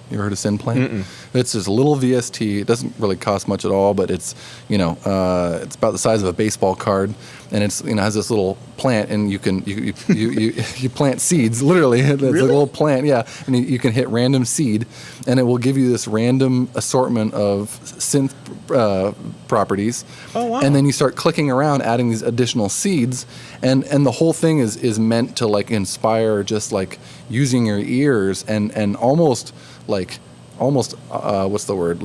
You ever heard of Synplant? It's just a little VST. It doesn't really cost much at all, but it's it's about the size of a baseball card, and it's has this little plant, and you plant seeds literally. It's really? a little plant, and you can hit random seed, and it will give you this random assortment of synth properties. Oh wow! And then you start clicking around, adding these additional seeds, and the whole thing is meant to inspire just using your ears and almost what's the word,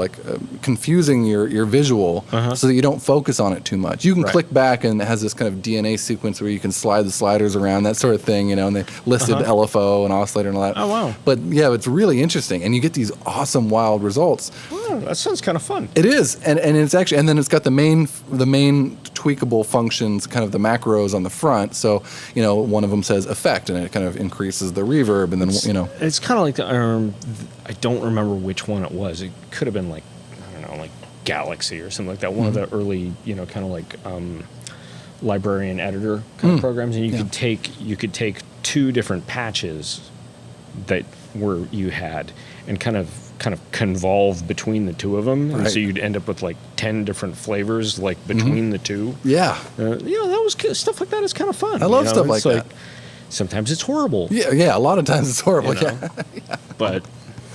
confusing your visual so that you don't focus on it too much. You can click back, and it has this kind of DNA sequence where you can slide the sliders around, that sort of thing, and they listed LFO and oscillator and all that. Oh wow! But it's really interesting, and you get these awesome wild results. Oh, that sounds kind of fun. It is, and it's actually, and then it's got the main tweakable functions, kind of the macros on the front. So one of them says effect, and it kind of increases the reverb, and then it's kind of like the I don't remember which one it was. It could have been Galaxy or something like that. One of the early librarian editor kind of programs, and you could take two different patches that you had and kind of convolve between the two of them, and so you'd end up with 10 different flavors between the two. Yeah, that was stuff like that is kind of fun. I love stuff like that. Sometimes it's horrible. Yeah. A lot of times it's horrible. But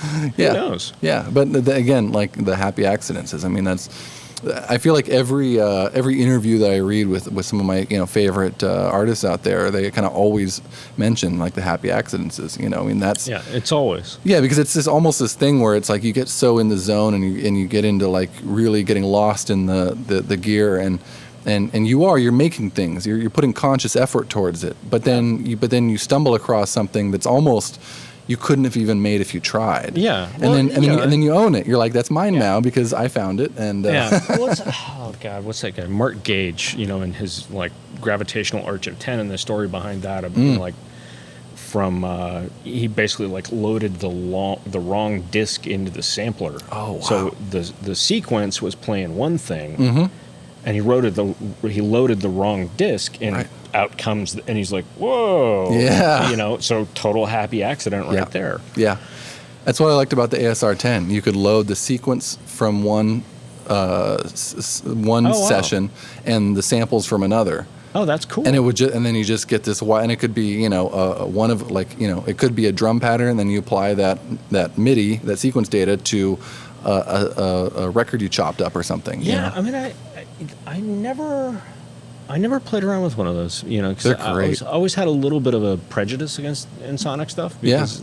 who knows? Yeah, but again, the happy accidents is. I mean, I feel like every interview that I read with some of my favorite artists out there, they kind of always mention the happy accidents. That's it's always because it's almost this thing where it's you get so in the zone and you get into really getting lost in the gear and you're making things, you're putting conscious effort towards it, but then you stumble across something that's almost you couldn't have even made if you tried. Yeah. And then you own it. You're like, that's mine now because I found it. And what's that guy? Mark Gage, and his gravitational arch of 10 and the story behind that of he basically loaded the wrong disc into the sampler. Oh wow. So the sequence was playing one thing. And he loaded the wrong disc, and out comes, and he's like, "Whoa!" Yeah, so total happy accident right there. Yeah, That's what I liked about the ASR10. You could load the sequence from one session and the samples from another. Oh, that's cool. And it would and then you just get this, and it could be, one of it could be a drum pattern, and then you apply that MIDI, that sequence data to a record you chopped up or something. Yeah, I mean, I never played around with one of those, because They're great. I always had a little bit of a prejudice against Ensoniq stuff because,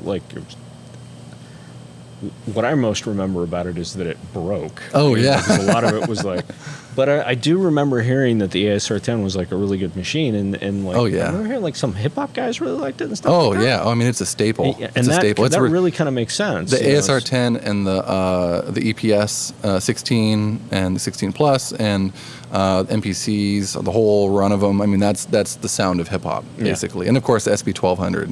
what I most remember about it is that it broke. Oh, yeah. Because a lot of it was but I do remember hearing that the ASR10 was a really good machine, and oh, yeah. I remember hearing some hip hop guys really liked it and stuff. Oh, like that. yeah. I mean, it's a staple. And that really kind of makes sense. The ASR10 and the EPS 16 and the 16 Plus and MPCs, the whole run of them. I mean, that's the sound of hip hop basically, and of course the SB 1200.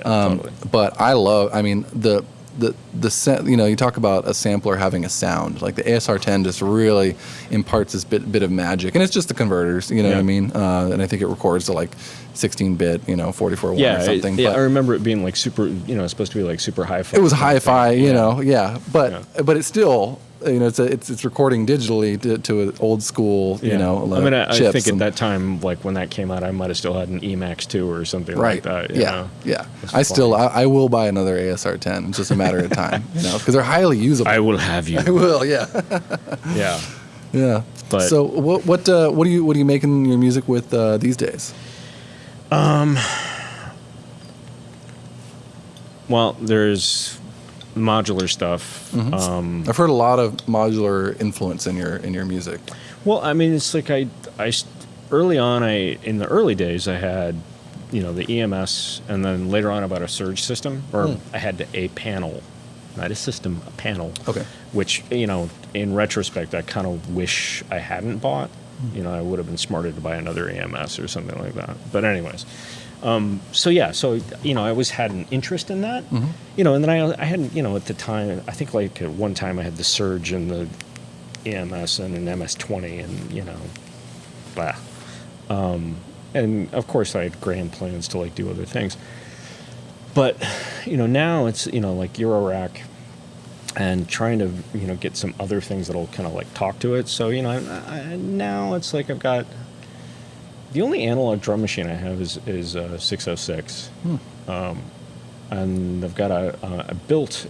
Totally. But I love. I mean, the you talk about a sampler having a sound. Like the ASR10 just really imparts this bit of magic, and it's just the converters. You know what I mean? And I think it records to 16-bit, 44.1 or something. I remember it being super. It's supposed to be super hi-fi. It was hi-fi, but it's still. It's recording digitally to an old school, I chips think at that time, when that came out, I might have still had an Emax 2 or something like that. Yeah. I will buy another ASR10. It's just a matter of time, because they're highly usable. I will have you. I will, yeah. Yeah. Yeah. But so what are you making your music with these days? Well, there's modular stuff. Mm-hmm. I've heard a lot of modular influence in your music. Well, I mean, it's I early on, in the early days, I had, the EMS, and then later on about a surge system, or I had a panel, not a system, a panel. Okay. Which, in retrospect, I kind of wish I hadn't bought. I would have been smarter to buy another EMS or something like that. But anyways. So I always had an interest in that, and then I had, at the time, I think at one time I had the Surge and the EMS and an MS-20 and, blah. And of course I had grand plans to do other things. But, now it's, Eurorack and trying to, get some other things that'll kind of talk to it. So, now it's I've got... The only analog drum machine I have is 606, and I've got a built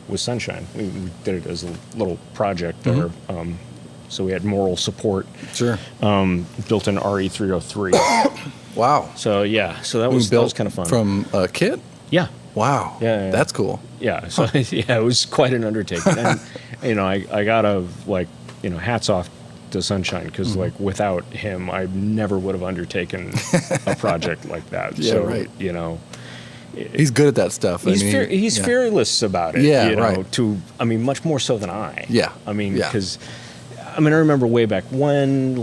with Sunshine. We did it as a little project there, so we had moral support. Sure. Built an RE303. Wow. So that was kind of fun. From a kit? Yeah. Wow. Yeah. That's cool. Yeah. So it was quite an undertaking, and I gotta hats off to Sunshine, because without him I never would have undertaken a project like that. Yeah, so right. He's good at that stuff. He's fearless about it. Yeah, right. Much more so than I. Yeah. Because I remember way back when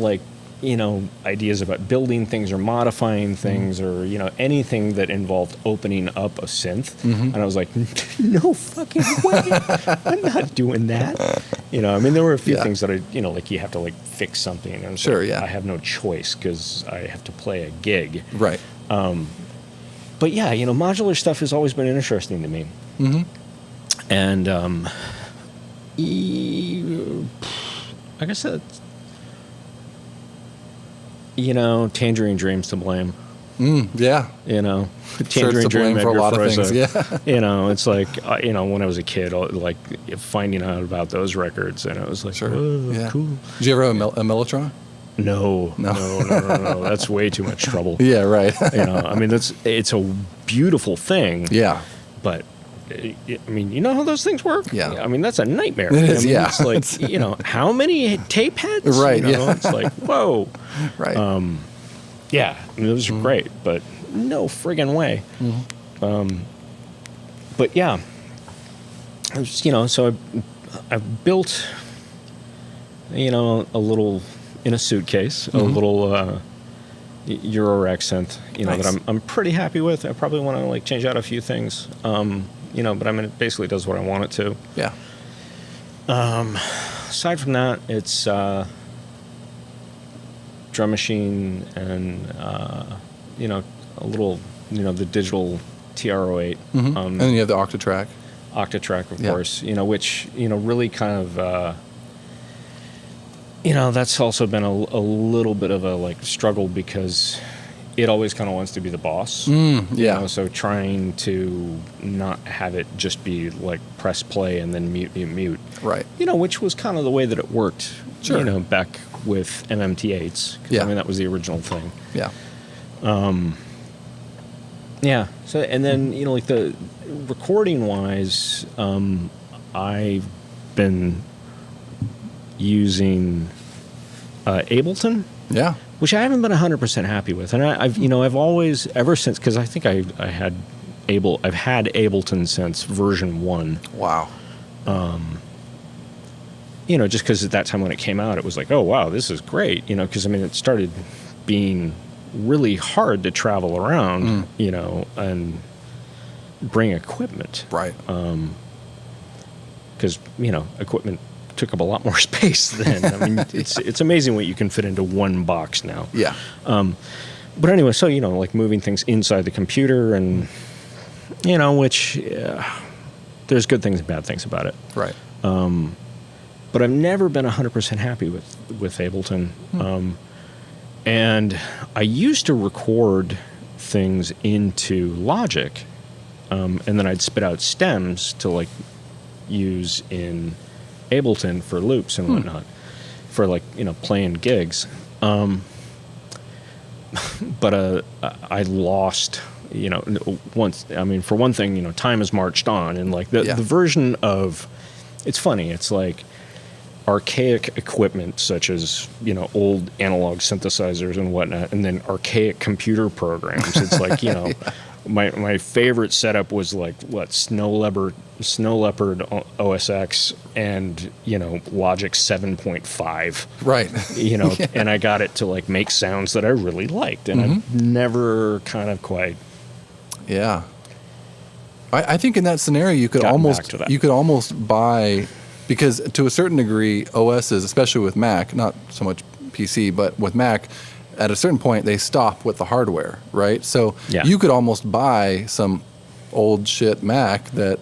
ideas about building things or modifying things or anything that involved opening up a synth, and I was like, no fucking way, I'm not doing that. There were a few things that I you have to fix something, and sure, I have no choice because I have to play a gig, right. But modular stuff has always been interesting to me, and like I said, Tangerine Dream's to blame. Yeah. Tangerine Dream for a lot of things. Yeah. It's when I was a kid, finding out about those records, and it was sure. Oh, cool. Did you ever have a Mellotron? No. That's way too much trouble. Yeah, right. It's a beautiful thing. Yeah. But how those things work? Yeah. That's a nightmare. It is, It's how many tape heads? Right, It's whoa. Right. Those are great, but no friggin' way. But yeah, so I built, a little, in a suitcase, a little Eurorack synth, nice. that I'm pretty happy with. I probably want to change out a few things, but it basically does what I want it to. Yeah. Aside from that, it's drum machine and a little, the digital TR-08. And then you have the Octatrack. Octatrack, of course, which, really kind of, that's also been a little bit of a like struggle because it always kind of wants to be the boss. So trying to not have it just be like press play and then mute. Right. Which was kind of the way that it worked, Sure. Back with MMT8s. Yeah. I mean, that was the original thing. Yeah. Yeah. So, and then, like the recording wise, I've been using Ableton. Yeah. Which I haven't been 100% happy with. And I've always, ever since, because I think I've had Ableton since version 1. Wow. Just because at that time when it came out, it was like, oh, wow, this is great. Because, it started being really hard to travel around, and bring equipment. Right. Because, equipment took up a lot more space then. It's amazing what you can fit into one box now. Yeah. But anyway, so, like moving things inside the computer and, which there's good things and bad things about it. Right. But I've never been 100% happy with Ableton. And I used to record things into Logic, and then I'd spit out stems to like use in Ableton for loops and whatnot, for like, playing gigs. But I lost, once, for one thing, time has marched on, and like the version of, it's funny, it's like archaic equipment such as, old analog synthesizers and whatnot, and then archaic computer programs. It's like, my favorite setup was like Snow Leopard OS X and Logic 7.5. Right. And I got it to like make sounds that I really liked, and I've never kind of quite. Yeah. I think in that scenario you could almost buy, because to a certain degree OSs, especially with Mac, not so much PC, but with Mac, at a certain point they stop with the hardware, right? So you could almost buy some old shit Mac that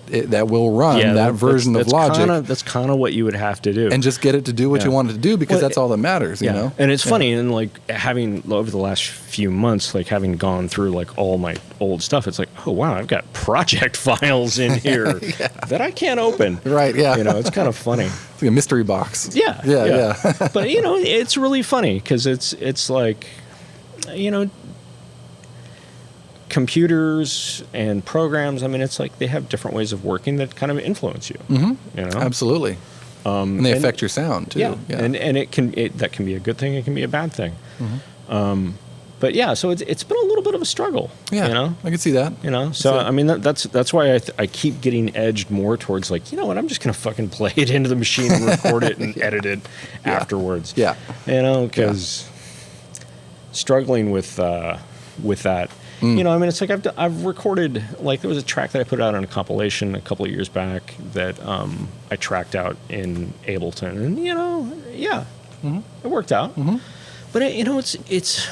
will run that version of Logic. That's kind of what you would have to do, and just get it to do what you want it to do, because that's all that matters. You know. And it's funny, and like having over the last few months, like having gone through like all my old stuff, it's like, oh wow, I've got project files in here that I can't open. Right. Yeah. It's kind of funny. It's like a mystery box. Yeah. But it's really funny because it's like, computers and programs, it's like they have different ways of working that kind of influence you. Absolutely. And they affect your sound too. Yeah. And that can be a good thing, it can be a bad thing. But yeah, so it's been a little bit of a struggle. Yeah, I can see that. So that's why I keep getting edged more towards like, I'm just gonna fucking play it into the machine and record it and edit it afterwards. Yeah. Because struggling with that. It's like I've recorded, like there was a track that I put out on a compilation a couple of years back that I tracked out in Ableton, and it worked out. But it's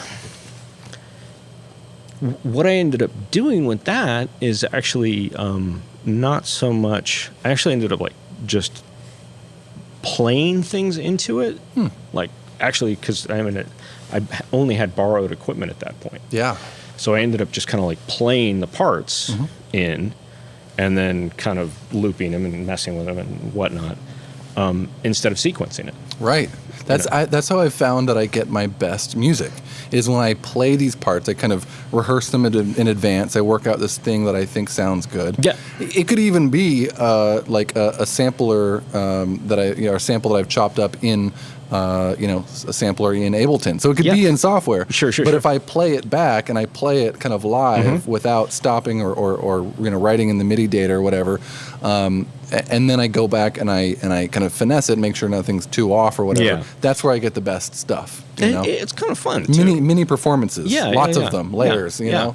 what I ended up doing with that is actually not so much. I actually ended up like just playing things into it, like actually because I only had borrowed equipment at that point. Yeah. So I ended up just kind of like playing the parts in, and then kind of looping them and messing with them and whatnot, instead of sequencing it. Right. That's how I've found that I get my best music, is when I play these parts. I kind of rehearse them in advance. I work out this thing that I think sounds good. Yeah. It could even be like a sampler a sample that I've chopped up in. A sampler in Ableton. So it could be in software. Sure. But if I play it back and I play it kind of live without stopping or writing in the MIDI data or whatever, and then I go back and I kind of finesse it, make sure nothing's too off or whatever. That's where I get the best stuff. It's kind of fun too. Mini performances. Lots of them, layers. You know.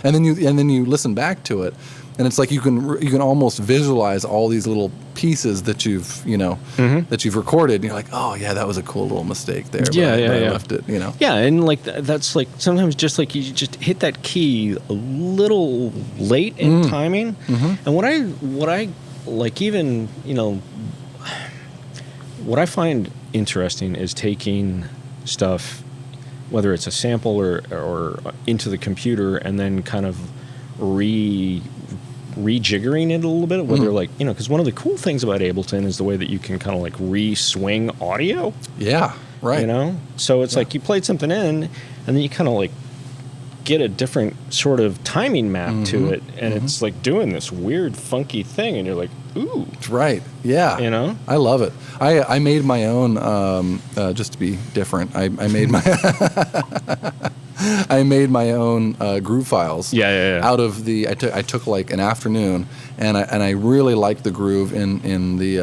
And then you listen back to it. And it's like you can almost visualize all these little pieces that you've recorded. And you're like, oh yeah, that was a cool little mistake there. I left it. Yeah, and like that's like sometimes just like you just hit that key a little late in timing. And what I like even, what I find interesting is taking stuff, whether it's a sample or into the computer, and then kind of rejiggering it a little bit, whether like, because one of the cool things about Ableton is the way that you can kind of like re-swing audio. Yeah, right. So it's like you played something in, and then you kind of like get a different sort of timing map to it, and it's like doing this weird funky thing, and you're like, ooh. Right, yeah. I love it. I made my own, just to be different, I made my... I made my own groove files. Out of the, I took like an afternoon, and I really liked the groove in the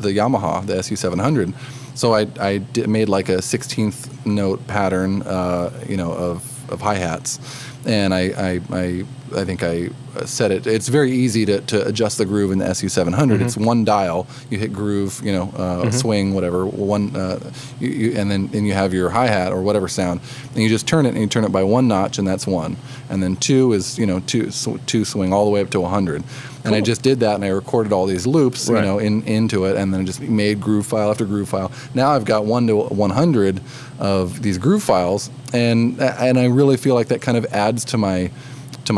Yamaha, the SU700. So I made like a 16th note pattern, of hi-hats, and I think I set it. It's very easy to adjust the groove in the SU700. It's one dial. You hit groove, swing, whatever, one, and then you have your hi-hat or whatever sound, and you just turn it, and you turn it by one notch, and that's one. And then two is, two swing all the way up to 100. And I just did that, and I recorded all these loops, into it, and then just made groove file after groove file. Now I've got 1 to 100 of these groove files, and I really feel like that kind of adds to my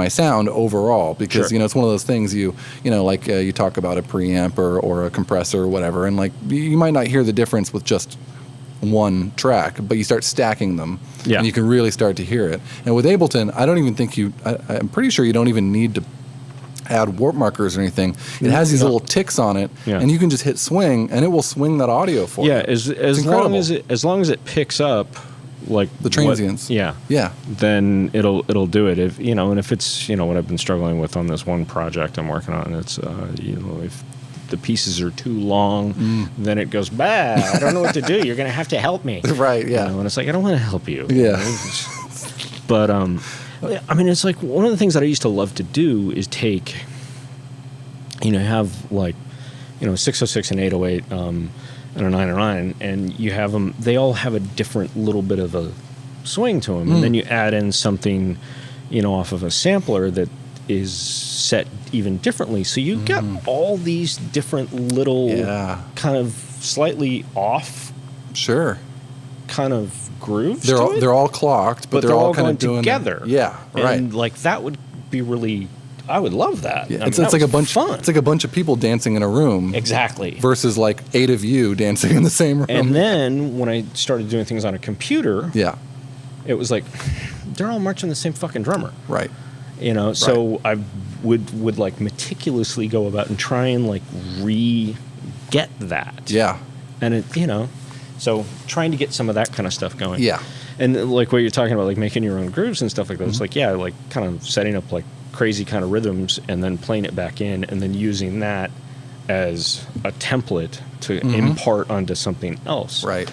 sound overall, because it's one of those things you talk about a preamp or a compressor or whatever, and like you might not hear the difference with just one track, but you start stacking them, and you can really start to hear it. And with Ableton, I don't even think I'm pretty sure you don't even need to add warp markers or anything. It has these little ticks on it, and you can just hit swing, and it will swing that audio for you. As long as it picks up like the transients. Then it'll do it. If and if it's what I've been struggling with on this one project I'm working on, it's if the pieces are too long, then it goes bad. I don't know what to do. You're gonna have to help me. Right. Yeah. And it's like, I don't want to help you. Yeah. But I mean, it's like one of the things that I used to love to do is take, have like, 606 and 808 and a 909, and you have them, they all have a different little bit of a swing to them. And then you add in something, off of a sampler that is set even differently. So you got all these different little kind of slightly off. Sure. Kind of grooves. They're all clocked, but they're all kind going of doing together. Yeah, right. And like that would be really, I would love that. Yeah. It's like a bunch. Fun. It's like a bunch of people dancing in a room. Exactly. Versus like 8 of you dancing in the same room. And then when I started doing things on a computer, it was like they're all marching the same fucking drummer. Right. So I would like meticulously go about and try and like get that. Yeah. And it, so trying to get some of that kind of stuff going. Yeah. And like what you're talking about, like making your own grooves and stuff like that. It's like, like kind of setting up like crazy kind of rhythms and then playing it back in and then using that as a template to impart onto something else. Right.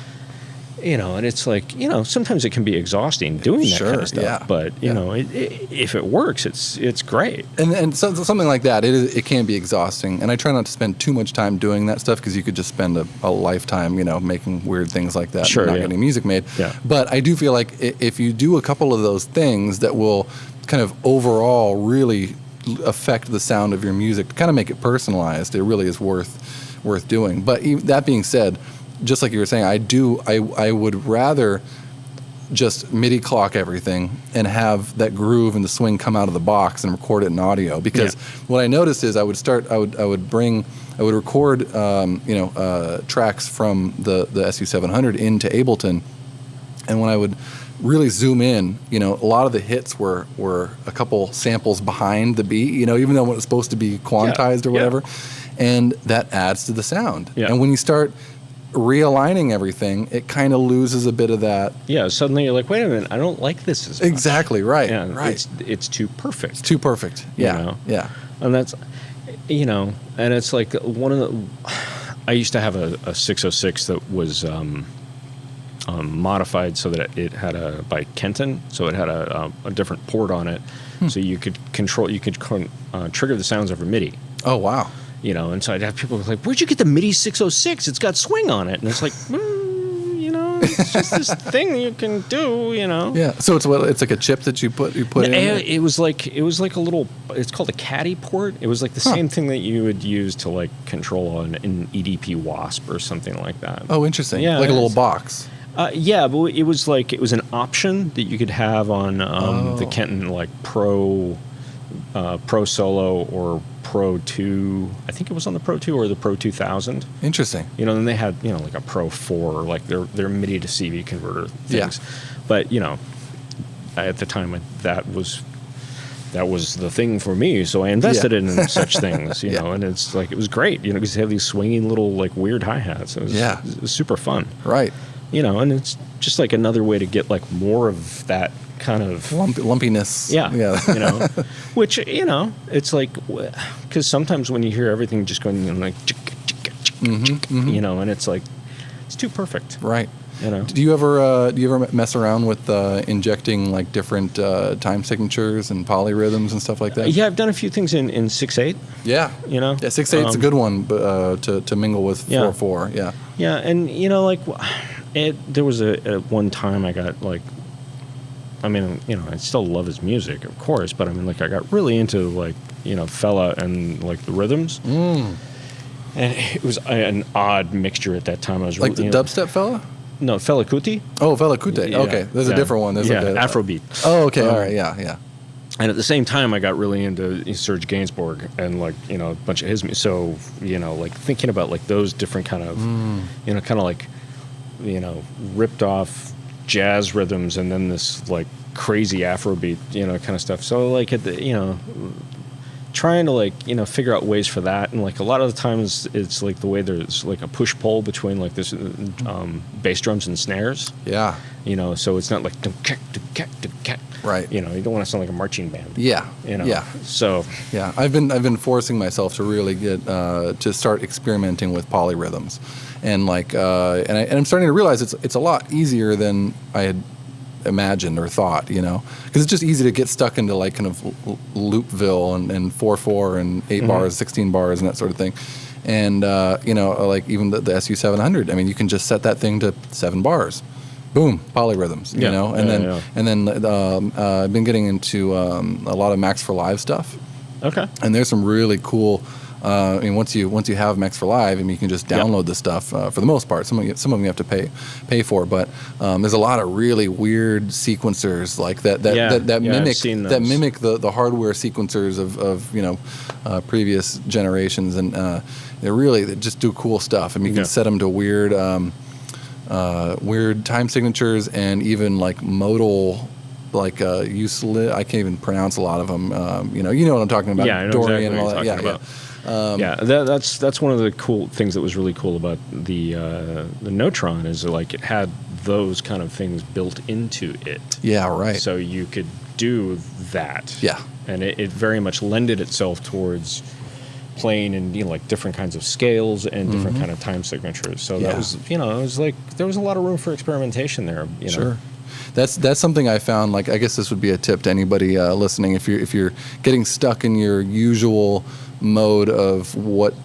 And it's like, sometimes it can be exhausting doing that kind of stuff. Yeah. But, if it works, it's great. And so, something like that, it can be exhausting. And I try not to spend too much time doing that stuff, because you could just spend a lifetime, making weird things like that and not getting music made. Yeah. But I do feel like if you do a couple of those things that will kind of overall really affect the sound of your music, to kind of make it personalized, it really is worth doing. But that being said, just like you were saying, I would rather just MIDI clock everything and have that groove and the swing come out of the box and record it in audio. Because what I noticed is I would record tracks from the SU700 into Ableton, and when I would really zoom in, a lot of the hits were a couple samples behind the beat, even though it was supposed to be quantized or whatever, and that adds to the sound. And when you start realigning everything, it kind of loses a bit of that. Yeah, suddenly you're like, wait a minute, I don't like this as much. Exactly, right. Yeah, right. It's too perfect. It's too perfect. Yeah. Yeah. And that's, and it's like one of the, I used to have a 606 that was modified so that it had by Kenton, so it had a different port on it, so you could trigger the sounds over MIDI. Oh, wow. And so I'd have people like, where'd you get the MIDI 606? It's got swing on it. And it's like, It's just this thing you can do, you know. Yeah. So it's like a chip that you put in. It was like a little. It's called a caddy port. It was like the same thing that you would use to like control an EDP Wasp or something like that. Oh, interesting. Yeah, like a little box. Yeah, but it was an option that you could have on the Kenton like Pro Solo or Pro 2. I think it was on the Pro 2 or the Pro 2000. Interesting. You know, then they had, you know, like a Pro 4, like their MIDI to CV converter things. Yeah. But, you know, at the time that was the thing for me, so I invested in such things, you know, and it's like, it was great, you know, because they have these swinging little like weird hi-hats. It was super fun. Right. You know, and it's just like another way to get like more of that kind of lumpiness. Yeah. You know, which, you know, it's like, because sometimes when you hear everything just going like, you know, and it's like, it's too perfect. Right. You know. Do you ever mess around with injecting like different time signatures and polyrhythms and stuff like that? Yeah, I've done a few things in 6/8. Yeah. You know. Yeah, 6/8 is a good one to mingle with 4/4. Yeah. Yeah, and you know, like there was a one time I got like, I mean, you know, I still love his music, of course, but I mean, like I got really into like, you know, Fela and like the rhythms. And it was an odd mixture at that time. I was like really, the dubstep Fela. No, Fela Kuti. Oh, Fela Kuti. Yeah, okay, there's a different one. There's like Afrobeat. Oh, okay, all right, yeah. And at the same time, I got really into Serge Gainsbourg and like, you know, a bunch of his music. So, you know, like thinking about like those different kind of, you know, kind of like, you know, ripped off jazz rhythms and then this like crazy Afrobeat, you know, kind of stuff. So like, you know, trying to like, you know, figure out ways for that. And like a lot of the times it's like the way there's like a push pull between like this bass drums and snares. Yeah. You know, so it's not like right. You know, you don't want to sound like a marching band. Yeah. You know. Yeah. So yeah, I've been forcing myself to really get to start experimenting with polyrhythms, and like and I'm starting to realize it's a lot easier than I had imagined or thought, you know, because it's just easy to get stuck into like kind of loopville and 4/4 and 8 bars, 16 bars, and that sort of thing. And you know, like even the SU 700. I mean, you can just set that thing to 7 bars. Boom, polyrhythms, you know, and then I've been getting into a lot of Max for Live stuff. Okay. And there's some really cool. I mean, once you have Max for Live, I mean, you can just download the stuff for the most part. Some of them you have to pay for, but there's a lot of really weird sequencers like that mimic the hardware sequencers of you know previous generations, and they just do cool stuff. I mean, you can set them to weird time signatures and even like modal. Like I can't even pronounce a lot of them. You know what I'm talking about. Yeah, I know Dorian exactly and all that. Yeah. That's one of the cool things that was really cool about the Neutron is like it had those kind of things built into it. Yeah, right. So you could do that. Yeah, and it very much lended itself towards playing in, you know, like different kinds of scales and different kind of time signatures. So that was, you know, it was like there was a lot of room for experimentation there. You know? Sure. That's something I found. Like, I guess this would be a tip to anybody listening. If you're getting stuck in your usual mode of what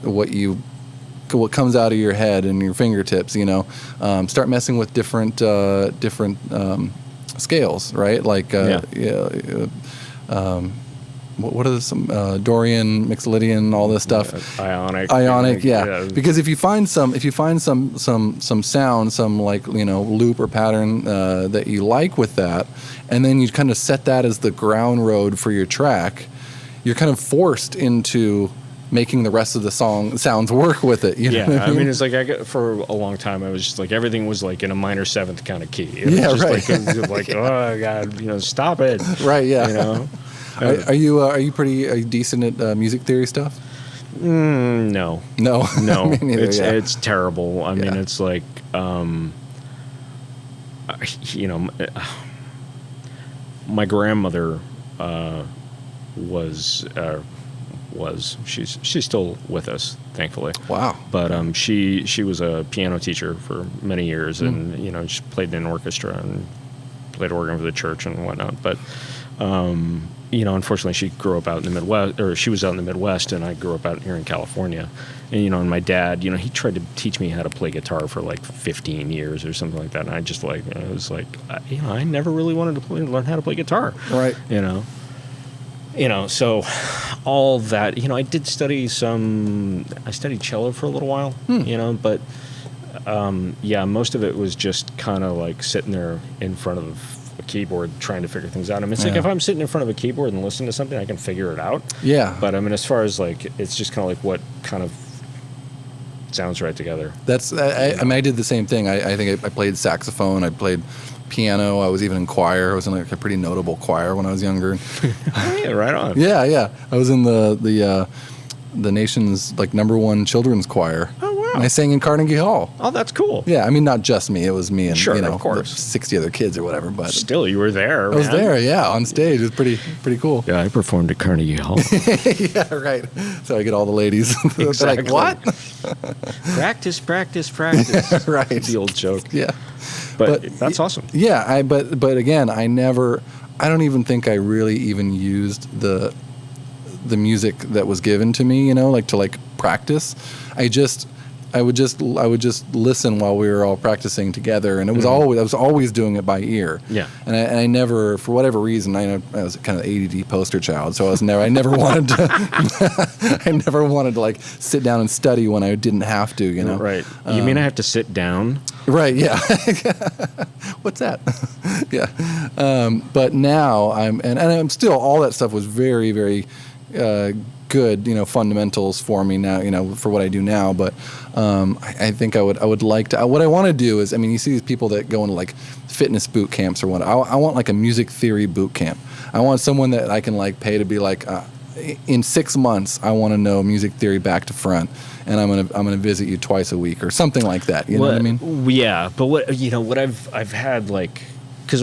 comes out of your head and your fingertips, you know, start messing with different scales, right? Like, what are some Dorian, Mixolydian, all this stuff? Ionic, yeah. Because if you find some sound, some like, you know, loop or pattern that you like with that, and then you kind of set that as the ground road for your track, you're kind of forced into making the rest of the song sounds work with it. You know what I mean? It's like for a long time I was just like everything was like in a minor seventh kind of key. It was just like oh God, you know, stop it. Right, yeah. You know. Are you decent at music theory stuff? No. It's terrible. I mean, it's like, you know, my grandmother was she's still with us, thankfully. Wow. But she was a piano teacher for many years, and you know, she played in an orchestra and played organ for the church and whatnot. But unfortunately, she grew up out in the Midwest, or she was out in the Midwest, and I grew up out here in California. And, and my dad, he tried to teach me how to play guitar for like 15 years or something like that. And I just I I never really wanted to learn how to play guitar. Right. So all that, I did study I studied cello for a little while, but most of it was just kind of like sitting there in front of a keyboard trying to figure things out. I mean, it's like if I'm sitting in front of a keyboard and listening to something, I can figure it out. Yeah. But I mean, as far as like, it's just kind of like what kind of sounds right together. I did the same thing. I think I played saxophone. I played piano. I was even in choir. I was in like a pretty notable choir when I was younger. Oh, yeah, right on. Yeah. I was in the nation's like #1 children's choir. Oh, wow. And I sang in Carnegie Hall. Oh, that's cool. Yeah, I mean, not just me. It was me and, of course. 60 other kids or whatever. But still, you were there, I was there, yeah, on stage. It was pretty cool. Yeah, I performed at Carnegie Hall. Yeah, right. So I get all the ladies. Exactly. Like, what? Practice. Right. The old joke. Yeah. But that's awesome. Yeah, but again, I don't even think I really even used the music that was given to me, to practice. I would just listen while we were all practicing together, and it was I was always doing it by ear. Yeah. And I never, for whatever reason, I was kind of ADD poster child, so I never wanted to like sit down and study when I didn't have to, Right. You mean I have to sit down? Right. Yeah. What's that? Yeah. But now I'm still, all that stuff was very, very good, fundamentals for me now, for what I do now. But I think I would like to. What I want to do is, you see these people that go into like fitness boot camps or what. I want like a music theory boot camp. I want someone that I can like pay to be like, in 6 months, I want to know music theory back to front, and I'm gonna visit you twice a week or something like that. You know what I mean? Yeah. But what what I've had like, because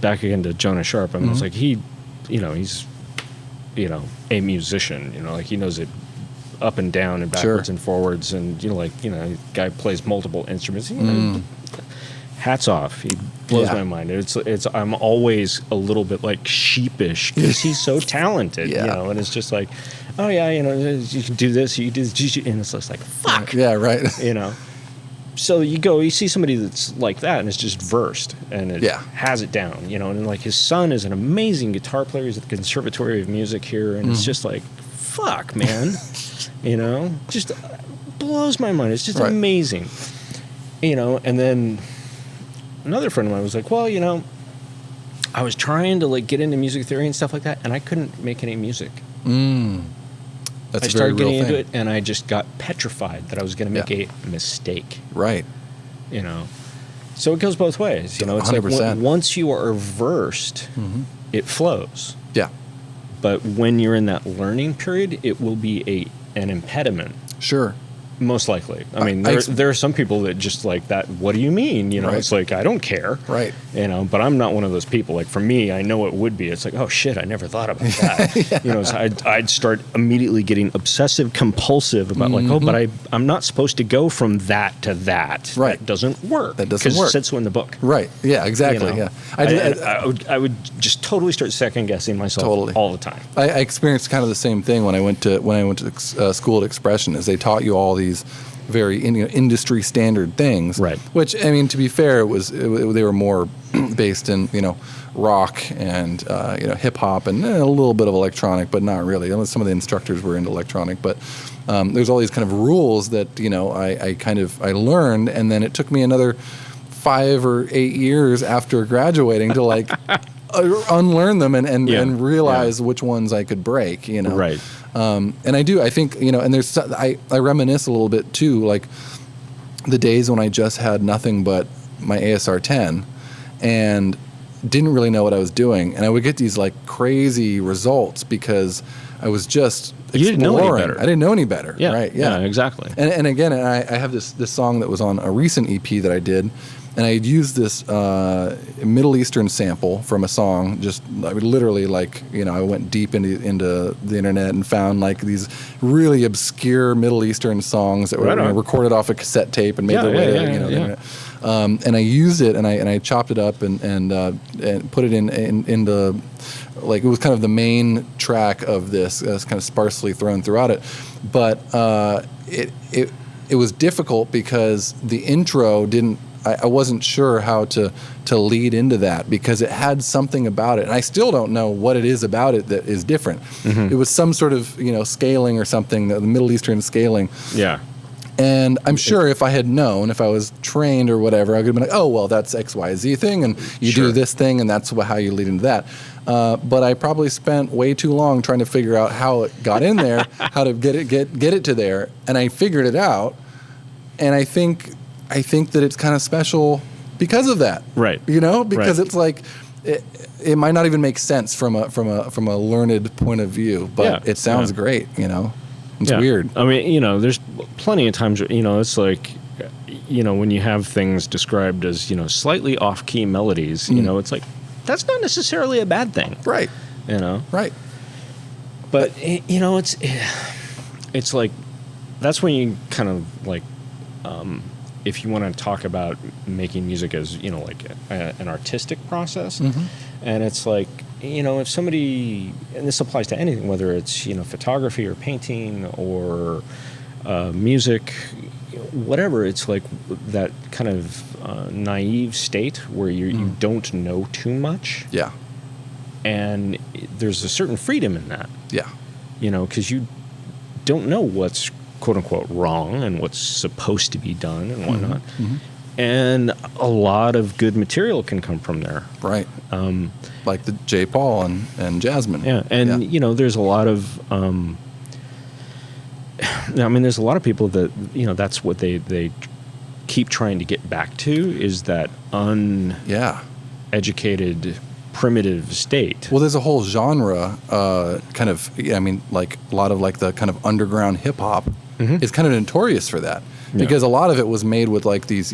back again to Jonah Sharp. It's like he's a musician. Like he knows it up and down and backwards and forwards, and guy plays multiple instruments. Hats off. He blows my mind. It's I'm always a little bit like sheepish because he's so talented. And it's just like, oh yeah, you can do this, you do this, and it's just like fuck. Yeah, right. So you see somebody that's like that, and it's just versed, and it has it down, and like his son is an amazing guitar player. He's at the Conservatory of Music here, and it's just like, fuck, man, just blows my mind. It's just amazing, and then another friend of mine was like, well, I was trying to like get into music theory and stuff like that, and I couldn't make any music. That's I started getting into it, and I just got petrified that I was going to make a mistake. Right. So it goes both ways. It's 100%. Like once you are versed, it flows. Yeah. But when you're in that learning period, it will be an impediment. Sure. Most likely. There are some people that just like that. What do you mean? It's like, I don't care. Right. But I'm not one of those people. Like for me, I know it would be. It's like, oh shit, I never thought about that. So I'd start immediately getting obsessive compulsive about but I'm not supposed to go from that to that. Right. That doesn't work. That doesn't work. Because it says so in the book. Right. Yeah, exactly. Yeah. I would just totally start second guessing myself all the time. I experienced kind of the same thing when I went to school at Expression, is they taught you all these very industry standard things, right? Which to be fair, they were more based in rock and hip hop and a little bit of electronic, but not really. Some of the instructors were into electronic, but there's all these kind of rules that I learned, and then it took me another 5 or 8 years after graduating to like unlearn them and realize which ones I could break. Right. And I think, and I reminisce a little bit too, like the days when I just had nothing but my ASR 10 and didn't really know what I was doing. And I would get these like crazy results because I was just exploring. You didn't know any better. I didn't know any better. Yeah. Right. Yeah, exactly. And again, I have this song that was on a recent EP that I did. And I had used this Middle Eastern sample from a song. I went deep into the internet and found like these really obscure Middle Eastern songs that were recorded off a cassette tape and made their way to the internet. and I used it and I chopped it up and put it in the, like, it was kind of the main track of this. It's kind of sparsely thrown throughout it, but it was difficult because the intro didn't. I wasn't sure how to lead into that because it had something about it, and I still don't know what it is about it that is different. It was some sort of scaling or something, the Middle Eastern scaling. Yeah. And I'm sure if I had known, if I was trained or whatever, I could have been like, oh, well, that's XYZ thing, and you do this thing, and that's how you lead into that. But I probably spent way too long trying to figure out how it got in there, how to get it to there, and I figured it out. And I think that it's kind of special because of that, right? Because it's like it might not even make sense from a learned point of view, but it sounds great. It's weird. I mean, there's plenty of times, it's like, when you have things described as, slightly off-key melodies, it's like, that's not necessarily a bad thing. Right. Right. But, it's like, that's when you kind of like, if you want to talk about making music as, like an artistic process, and it's like, if somebody, and this applies to anything, whether it's, photography or painting or music, whatever, it's like that kind of naive state where you don't know too much. Yeah. And there's a certain freedom in that. Yeah. Because you don't know what's quote unquote wrong and what's supposed to be done and whatnot. And a lot of good material can come from there. Right. Like the J. Paul and Jasmine. Yeah. And, there's a lot of, there's a lot of people that, that's what they keep trying to get back to is that uneducated, primitive state. Well, there's a whole genre, kind of, like a lot of like the kind of underground hip hop is kind of notorious for that. Because a lot of it was made with like these,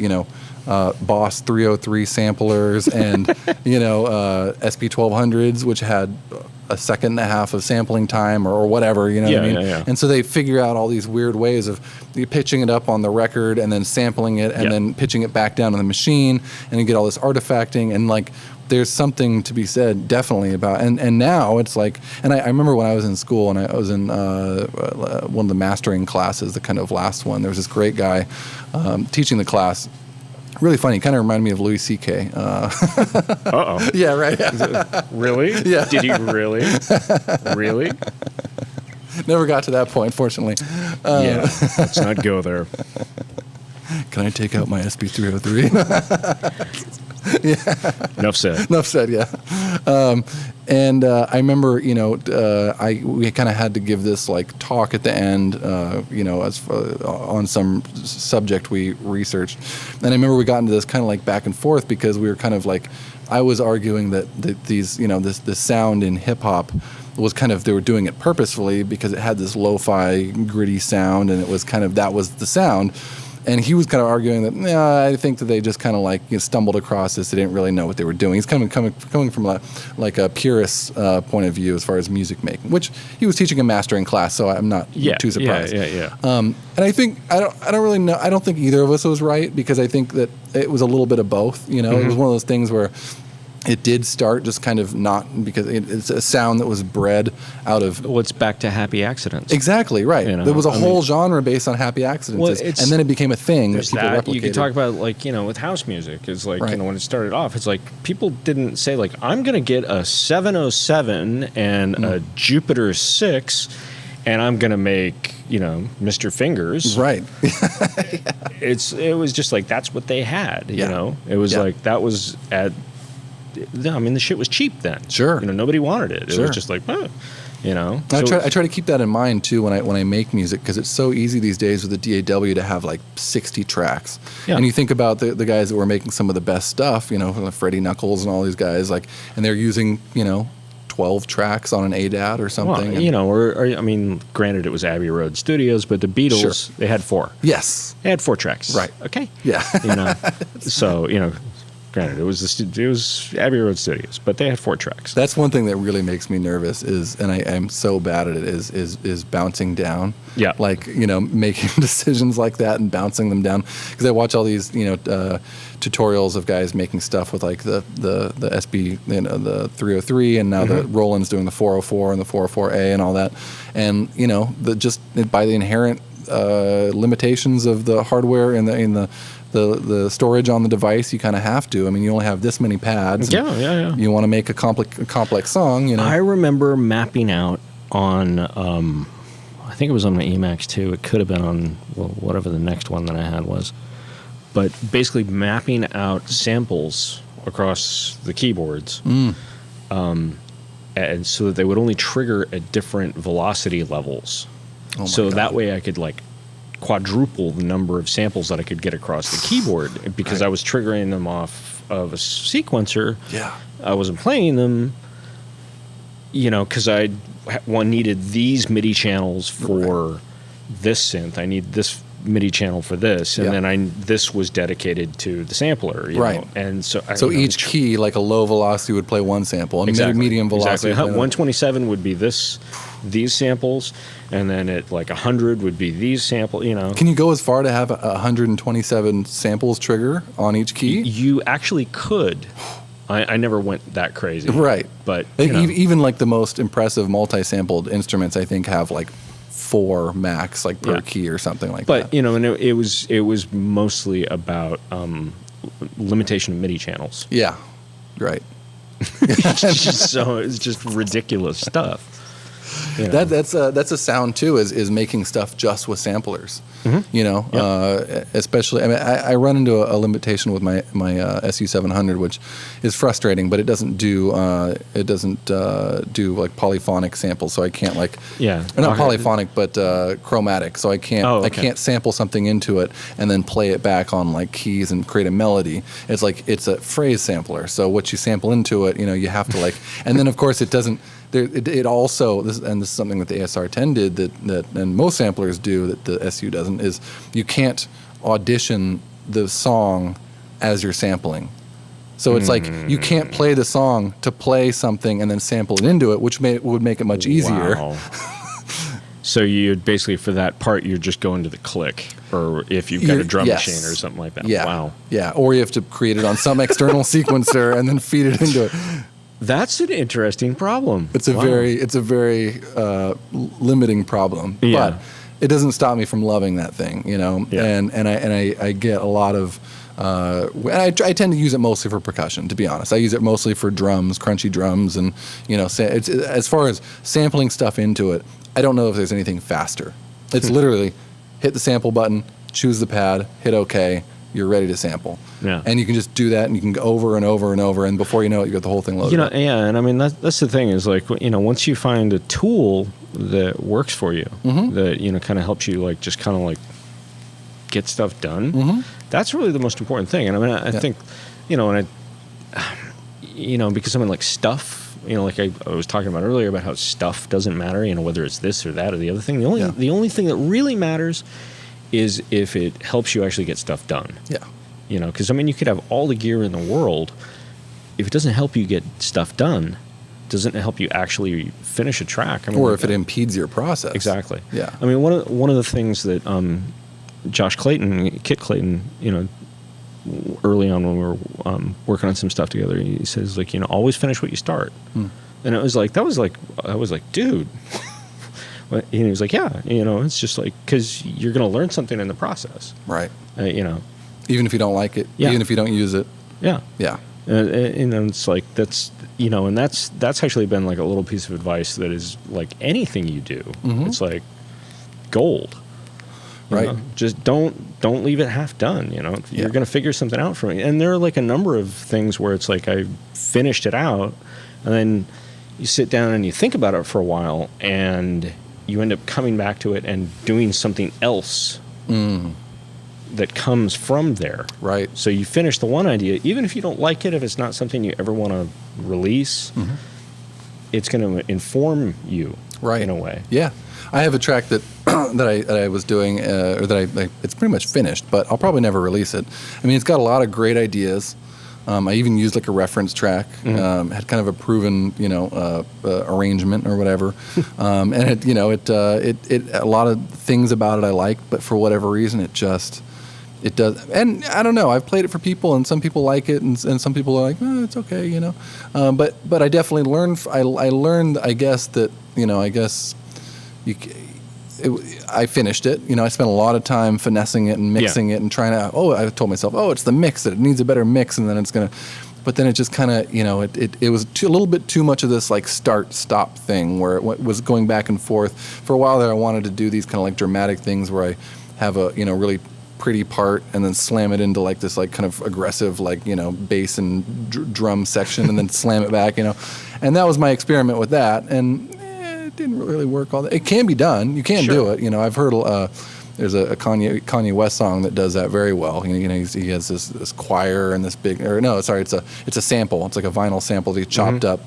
Boss 303 samplers and, SP 1200s, which had a second and a half of sampling time or whatever, what I mean? Yeah. And so they figure out all these weird ways of pitching it up on the record and then sampling it and then pitching it back down on the machine, and you get all this artifacting, and like there's something to be said definitely about, and now it's like, and I remember when I was in school and I was in one of the mastering classes, the kind of last one, there was this great guy teaching the class. Really funny. Kind of reminded me of Louis C.K. Uh-oh. Yeah, right. Really? Yeah. Did he really? Really? Never got to that point, fortunately. Let's not go there. Can I take out my SP303? Yeah. Enough said. Enough said, yeah. And I remember, we kind of had to give this like talk at the end, on some subject we researched. And I remember we got into this kind of like back and forth because we were kind of like, I was arguing that these, this sound in hip hop was kind of, they were doing it purposefully because it had this lo-fi gritty sound, and it was kind of, that was the sound. And he was kind of arguing that, I think that they just kind of like stumbled across this. They didn't really know what they were doing. He's coming from a purist point of view as far as music making, which he was teaching a mastering class, so I'm not too surprised. Yeah. And I think I don't really know. I don't think either of us was right, because I think that it was a little bit of both. It was one of those things where it did start just kind of not, because it's a sound that was bred out of... Well, it's back to happy accidents. Exactly, right. There was a whole genre based on happy accidents. And then it became a thing that people replicated. You could talk about, like, with house music. It's like, when it started off, it's like people didn't say, like, I'm going to get a 707 and a Jupiter 6, and I'm going to make, Mr. Fingers. Right. It was just like, that's what they had, you know? It was like, that was at... the shit was cheap then. Sure. Nobody wanted it. It was just like, I try to keep that in mind too when I make music, because it's so easy these days with the DAW to have like 60 tracks. Yeah. And you think about the guys that were making some of the best stuff, Freddie Knuckles and all these guys, like, and they're using, 12 tracks on an ADAT or something. Well, granted it was Abbey Road Studios, but the Beatles, they had 4. Yes. They had 4 tracks. Right. Okay. Yeah. So, Granted, it was Abbey Road Studios, but they had 4 tracks. That's one thing that really makes me nervous and I'm so bad at it is bouncing down. Yeah. Like, making decisions like that and bouncing them down. Because I watch all these, tutorials of guys making stuff with like the SB, the 303, and now the Roland's doing the 404 and the 404A and all that. And, just by the inherent limitations of the hardware and the storage on the device, you kind of have to. I mean, you only have this many pads. Yeah. You want to make a complex song, I remember mapping out on, I think it was on my Emacs too. It could have been on whatever the next one that I had was. But basically mapping out samples across the keyboards, and so that they would only trigger at different velocity levels. Oh so God. That way I could like quadruple the number of samples that I could get across the keyboard because I was triggering them off of a sequencer. Yeah. I wasn't playing them, because I needed these MIDI channels for this synth. I need this MIDI channel for this, and then this was dedicated to the sampler, you know? And so each key, like a low velocity, would play one sample, and medium velocity. Exactly. 127 would be these samples, and then at like 100 would be these samples. Can you go as far to have 127 samples trigger on each key? You actually could. I never went that crazy. Right. But even like the most impressive multi-sampled instruments, I think, have like 4 max, like per key or something like that. But and it was mostly about limitation of MIDI channels. Yeah. Right. It's just ridiculous stuff. That's a sound too, is making stuff just with samplers. Especially, I mean, I run into a limitation with my SU700, which is frustrating, but it doesn't do like polyphonic samples, so I can't not polyphonic, but chromatic, so I can't sample something into it and then play it back on like keys and create a melody. It's like it's a phrase sampler, so what you sample into it, you have to like, and then of course it doesn't. It also, this is something that the ASR10 did that and most samplers do that the SU doesn't, is you can't audition the song as you're sampling. So it's like you can't play the song to play something and then sample it into it, which would make it much easier. Wow. So you basically, for that part, you're just going to the click, or if you've got a drum machine or something like that. Yeah. Wow. Yeah, or you have to create it on some external sequencer and then feed it into it. That's an interesting problem. It's a very limiting problem, but it doesn't stop me from loving that thing, And I get a lot of, and I tend to use it mostly for percussion. To be honest, I use it mostly for drums, crunchy drums, and it's as far as sampling stuff into it. I don't know if there's anything faster. It's literally hit the sample button, choose the pad, hit OK. You're ready to sample. Yeah. And you can just do that, and you can go over and over and over, and before you know it, you got the whole thing loaded up. And I mean, that's the thing is like, once you find a tool that works for you, that, kind of helps you like just kind of like get stuff done, that's really the most important thing. And I mean, I think, because I mean, like stuff, like I was talking about earlier about how stuff doesn't matter, whether it's this or that or the other thing. The only thing that really matters is if it helps you actually get stuff done. Yeah. Because, I mean, you could have all the gear in the world. If it doesn't help you get stuff done, doesn't help you actually finish a track. I mean, or if it impedes your process. Exactly. Yeah. I mean, one of the things that Kit Clayton, early on when we were working on some stuff together, he says, like, always finish what you start. And I was like, dude. And he was like, yeah, it's just like, because you're going to learn something in the process. Right. Even if you don't like it, even if you don't use it. Yeah. Yeah. It's like, that's, and that's actually been like a little piece of advice that is like anything you do. It's like gold. Right. Just don't leave it half done, You're going to figure something out from it. And there are like a number of things where it's like I finished it out, and then you sit down and you think about it for a while, and you end up coming back to it and doing something else that comes from there. Right. So you finish the one idea, even if you don't like it, if it's not something you ever want to release, it's going to inform you in a way. Yeah. I have a track that I was doing, or that it's pretty much finished, but I'll probably never release it. I mean, it's got a lot of great ideas. I even used like a reference track, had kind of a proven, arrangement or whatever. And it a lot of things about it I like, but for whatever reason, it does. And I don't know, I've played it for people and some people like it and some people are like, oh, it's okay, But I definitely learned, I learned, I guess that, I finished it. I spent a lot of time finessing it and mixing it and trying to. I told myself, it's the mix that it needs a better mix, and then it's gonna. But then it just kind of, it was a little bit too much of this like start-stop thing where it was going back and forth. For a while there, I wanted to do these kind of like dramatic things where I have a really pretty part and then slam it into like this like kind of aggressive like bass and drum section and then slam it back. And that was my experiment with that, and it didn't really work all that. It can be done. You can do it. I've heard there's a Kanye West song that does that very well. He has this choir and this big, it's a sample. It's like a vinyl sample that he chopped up,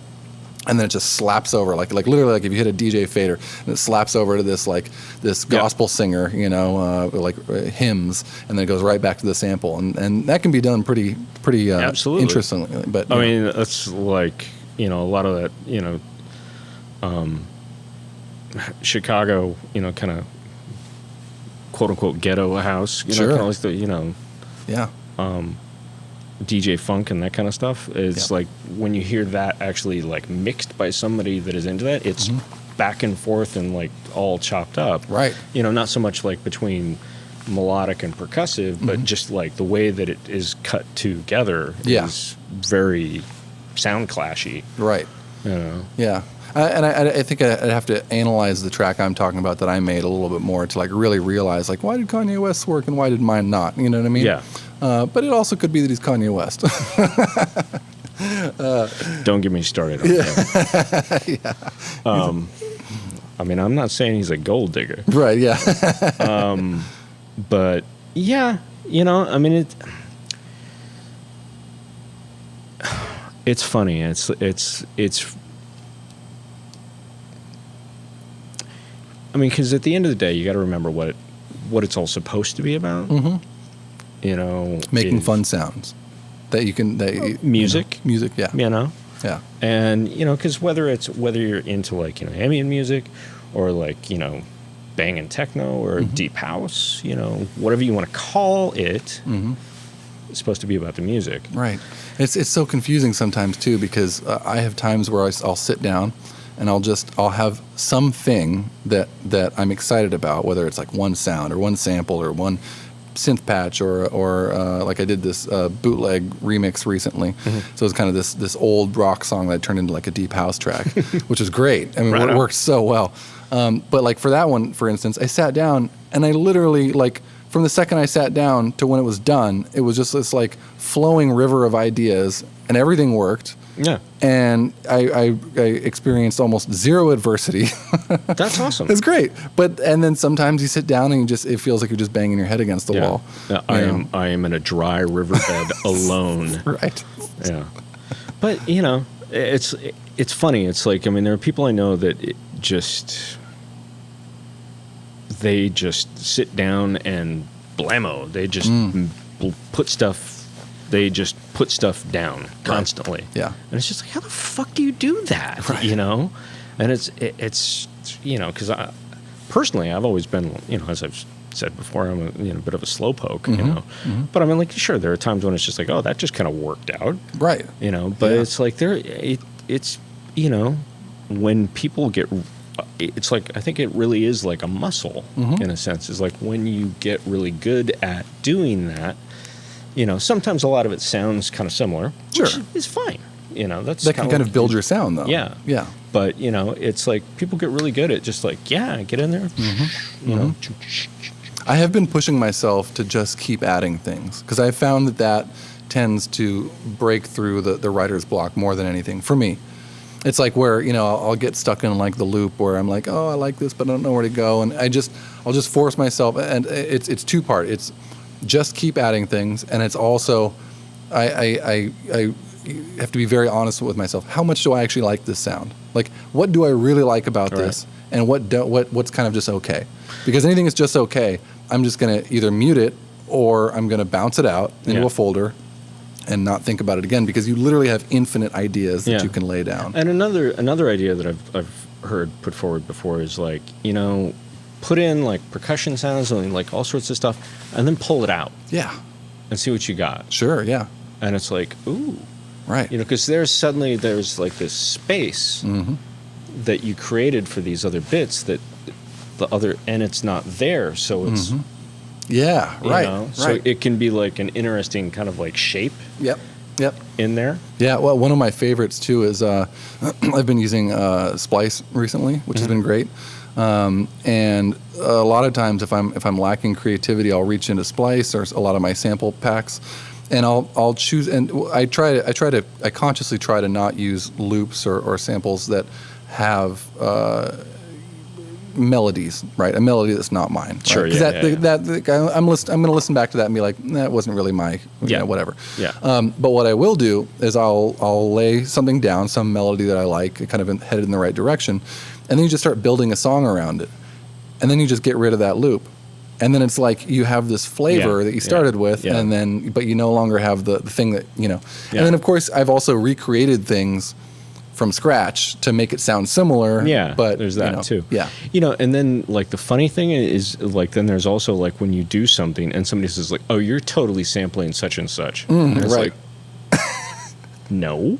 and then it just slaps over like literally like if you hit a DJ fader and it slaps over to this gospel singer, hymns, and then it goes right back to the sample, and that can be done pretty absolutely interestingly. But I mean that's like a lot of that Chicago, kind of quote unquote ghetto house, kind of like the, DJ funk and that kind of stuff. It's like when you hear that actually like mixed by somebody that is into that, it's back and forth and like all chopped up. Right. Not so much like between melodic and percussive, but just like the way that it is cut together is very sound clashy. Right. Yeah. And I think I'd have to analyze the track I'm talking about that I made a little bit more to like really realize like why did Kanye West's work and why did mine not? You know what I mean? Yeah. But it also could be that he's Kanye West. Don't get me started on that. I mean, I'm not saying he's a gold digger. Right, yeah. But yeah, I mean it's funny. It's I mean, because at the end of the day, you got to remember what it's all supposed to be about. Making fun sounds that you can music, yeah, yeah, and because whether you're into like ambient music or like banging techno or deep house, whatever you want to call it, it's supposed to be about the music, right? It's so confusing sometimes too because I have times where I'll sit down and I'll have something that I'm excited about, whether it's like one sound or one sample or one synth patch or like I did this bootleg remix recently. So it's kind of this old rock song that turned into like a deep house track, which is great. I mean, it worked so well. But like for that one, for instance, I sat down and I literally like from the second I sat down to when it was done, it was just this like flowing river of ideas and everything worked. Yeah. And I experienced almost zero adversity. That's awesome. It's great. And then sometimes you sit down and it feels like you're just banging your head against the wall. Yeah, I am in a dry riverbed alone. Right. Yeah. But, it's funny. It's like, I mean, there are people I know that they just sit down and blammo. They just put stuff down constantly. Right. Yeah. And it's just like, how the fuck do you do that? Right. And it's because personally, I've always been, as I've said before, I'm a bit of a slowpoke, But I mean, like, sure, there are times when it's just like, oh, that just kind of worked out. Right. But it's like it's when people get, it's like, I think it really is like a muscle in a sense. It's like when you get really good at doing that, sometimes a lot of it sounds kind of similar, which is fine. That can kind of build your sound, though. Yeah. Yeah. But, it's like people get really good at just like, get in there. I have been pushing myself to just keep adding things because I've found that tends to break through the writer's block more than anything for me. It's like where, I'll get stuck in like the loop where I'm like, oh, I like this, but I don't know where to go. And I'll just force myself. And it's two-part. It's just keep adding things. And it's also, I have to be very honest with myself. How much do I actually like this sound? Like, what do I really like about this? And what's kind of just okay? Because anything that's just okay, I'm just going to either mute it or I'm going to bounce it out into a folder and not think about it again, because you literally have infinite ideas that you can lay down. And another idea that I've heard put forward before is like, put in like percussion sounds and like all sorts of stuff, and then pull it out. Yeah. And see what you got. Sure. Yeah. And it's like, ooh. Right. Because there's like this space that you created for these other bits that and it's not there, so it's. Yeah. Right. So it can be like an interesting kind of like shape. Yep. In there. Yeah, well, one of my favorites too is I've been using Splice recently, which has been great. And a lot of times, if I'm lacking creativity, I'll reach into Splice or a lot of my sample packs, and I'll choose. And I consciously try to not use loops or samples that have melodies, right? A melody that's not mine. Right? Sure, I'm going to listen back to that and be like, that wasn't really my, whatever. Yeah. But what I will do is I'll lay something down, some melody that I like, kind of headed in the right direction, and then you just start building a song around it, and then you just get rid of that loop, and then it's like you have this flavor that you started with, and then but you no longer have the thing that And then of course I've also recreated things from scratch to make it sound similar. Yeah, but there's that too. Yeah. And then like the funny thing is like then there's also like when you do something and somebody says like, oh, you're totally sampling such and such. And it's right. like, no.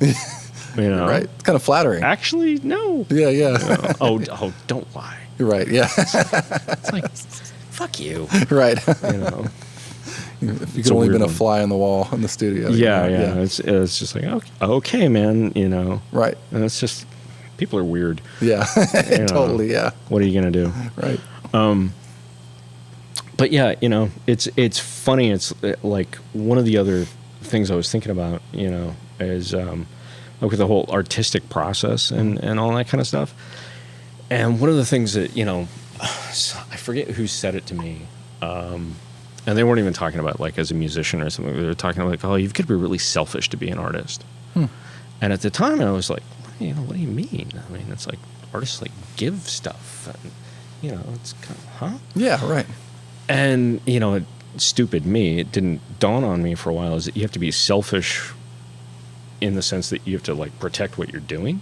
Right. It's kind of flattering. Actually, no. Yeah. Oh, don't lie. You're right. Yeah. It's like, fuck you. Right. If you could only been a fly on the wall in the studio. Yeah. It's just like, okay, man, Right. And it's just, people are weird. Yeah. Totally, yeah. What are you going to do? Right. But yeah, it's funny. It's like one of the other things I was thinking about, is like with the whole artistic process and all that kind of stuff. And one of the things that, I forget who said it to me, and they weren't even talking about like as a musician or something. They were talking about like, oh, you've got to be really selfish to be an artist. And at the time I was like, what do you mean? I mean, it's like artists like give stuff and, it's kind of, huh? Yeah, right. And, stupid me, it didn't dawn on me for a while is that you have to be selfish in the sense that you have to like protect what you're doing.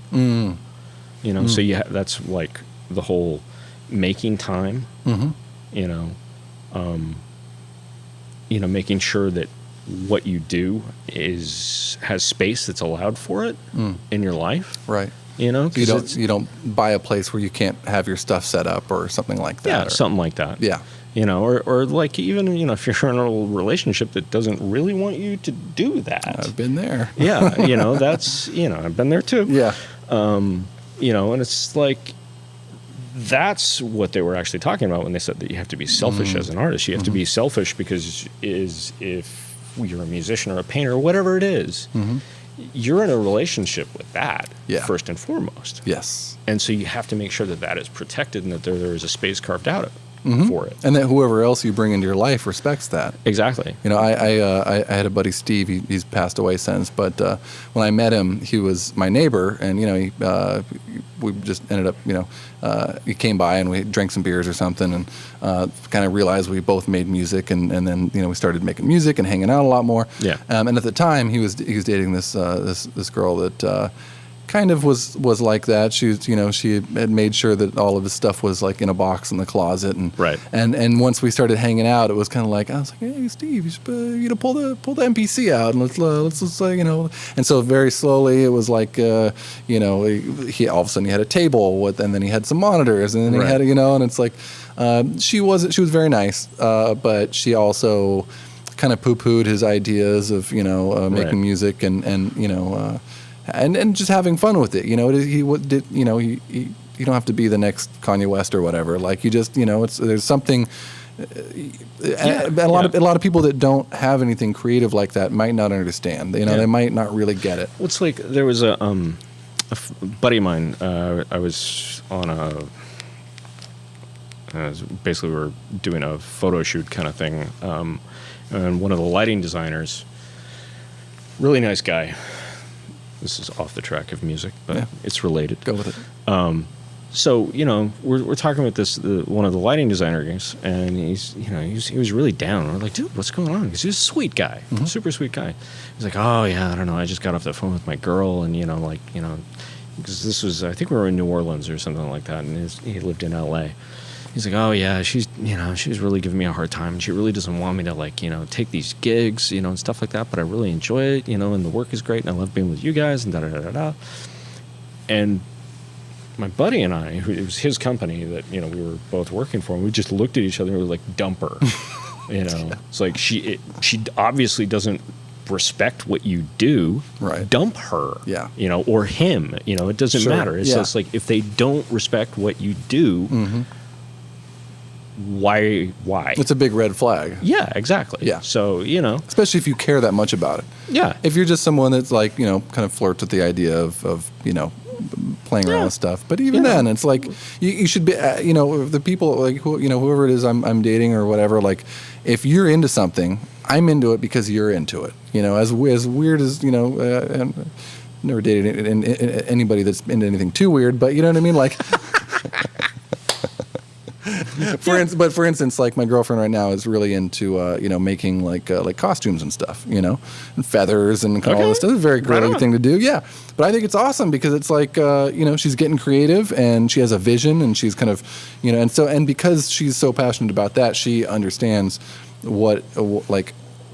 So that's like the whole making time, making sure that what you do has space that's allowed for it in your life. Right. You don't buy a place where you can't have your stuff set up or something like that. Yeah, something like that. Yeah. Or like even, if you're in a relationship that doesn't really want you to do that. I've been there. Yeah. That's, I've been there too. Yeah. And it's like, that's what they were actually talking about when they said that you have to be selfish as an artist. You have to be selfish because if you're a musician or a painter or whatever it is, you're in a relationship with that first and foremost. Yes. And so you have to make sure that that is protected and that there is a space carved out for it. And that whoever else you bring into your life respects that. Exactly. I had a buddy, Steve, he's passed away since, but when I met him, he was my neighbor, and, we just ended up, he came by and we drank some beers or something, and kind of realized we both made music, and then, we started making music and hanging out a lot more. Yeah. And at the time, he was dating this girl that kind of was like that. She had made sure that all of his stuff was like in a box in the closet, and right. And once we started hanging out, it was kind of like, I was like, hey Steve, you should pull the MPC out and let's And so very slowly it was like he all of a sudden he had a table and then he had some monitors, and then he had and it's like she was very nice, but she also kind of poo-pooed his ideas of making music and just having fun with it. You don't have to be the next Kanye West or whatever. Like you just, there's something. A lot of people that don't have anything creative like that might not understand. They might not really get it. Well, it's like there was a buddy of mine. I was on basically we were doing a photo shoot kind of thing, and one of the lighting designers, really nice guy. This is off the track of music, but it's related. Go with it. So, we're talking with one of the lighting designers, and he was really down. We're like, dude, what's going on? Because he's a sweet guy, super sweet guy. He's like, oh yeah, I don't know. I just got off the phone with my girl, and because this was, I think we were in New Orleans or something like that, and he lived in L.A. He's like, oh yeah, she's really giving me a hard time, and she really doesn't want me to take these gigs, and stuff like that. But I really enjoy it, and the work is great, and I love being with you guys, and da da da da da. And my buddy and I, it was his company that, we were both working for, and we just looked at each other and we were like, dump her. It's like she obviously doesn't respect what you do. Right. Dump her. Yeah. Or him. It doesn't matter. It's just like, if they don't respect what you do, why? It's a big red flag. Yeah, exactly. Yeah. So, especially if you care that much about it. Yeah. If you're just someone that's like, kind of flirts with the idea of playing around with stuff. But even then, it's like you should be, the people like whoever it is I'm dating or whatever. Like, if you're into something, I'm into it because you're into it. As weird as and never dated anybody that's into anything too weird. But you know what I mean, like. For instance, like my girlfriend right now is really into making like costumes and stuff, and feathers and all this stuff. It's a very girly thing to do, yeah. But I think it's awesome because it's like she's getting creative and she has a vision and she's kind of and because she's so passionate about that, she understands why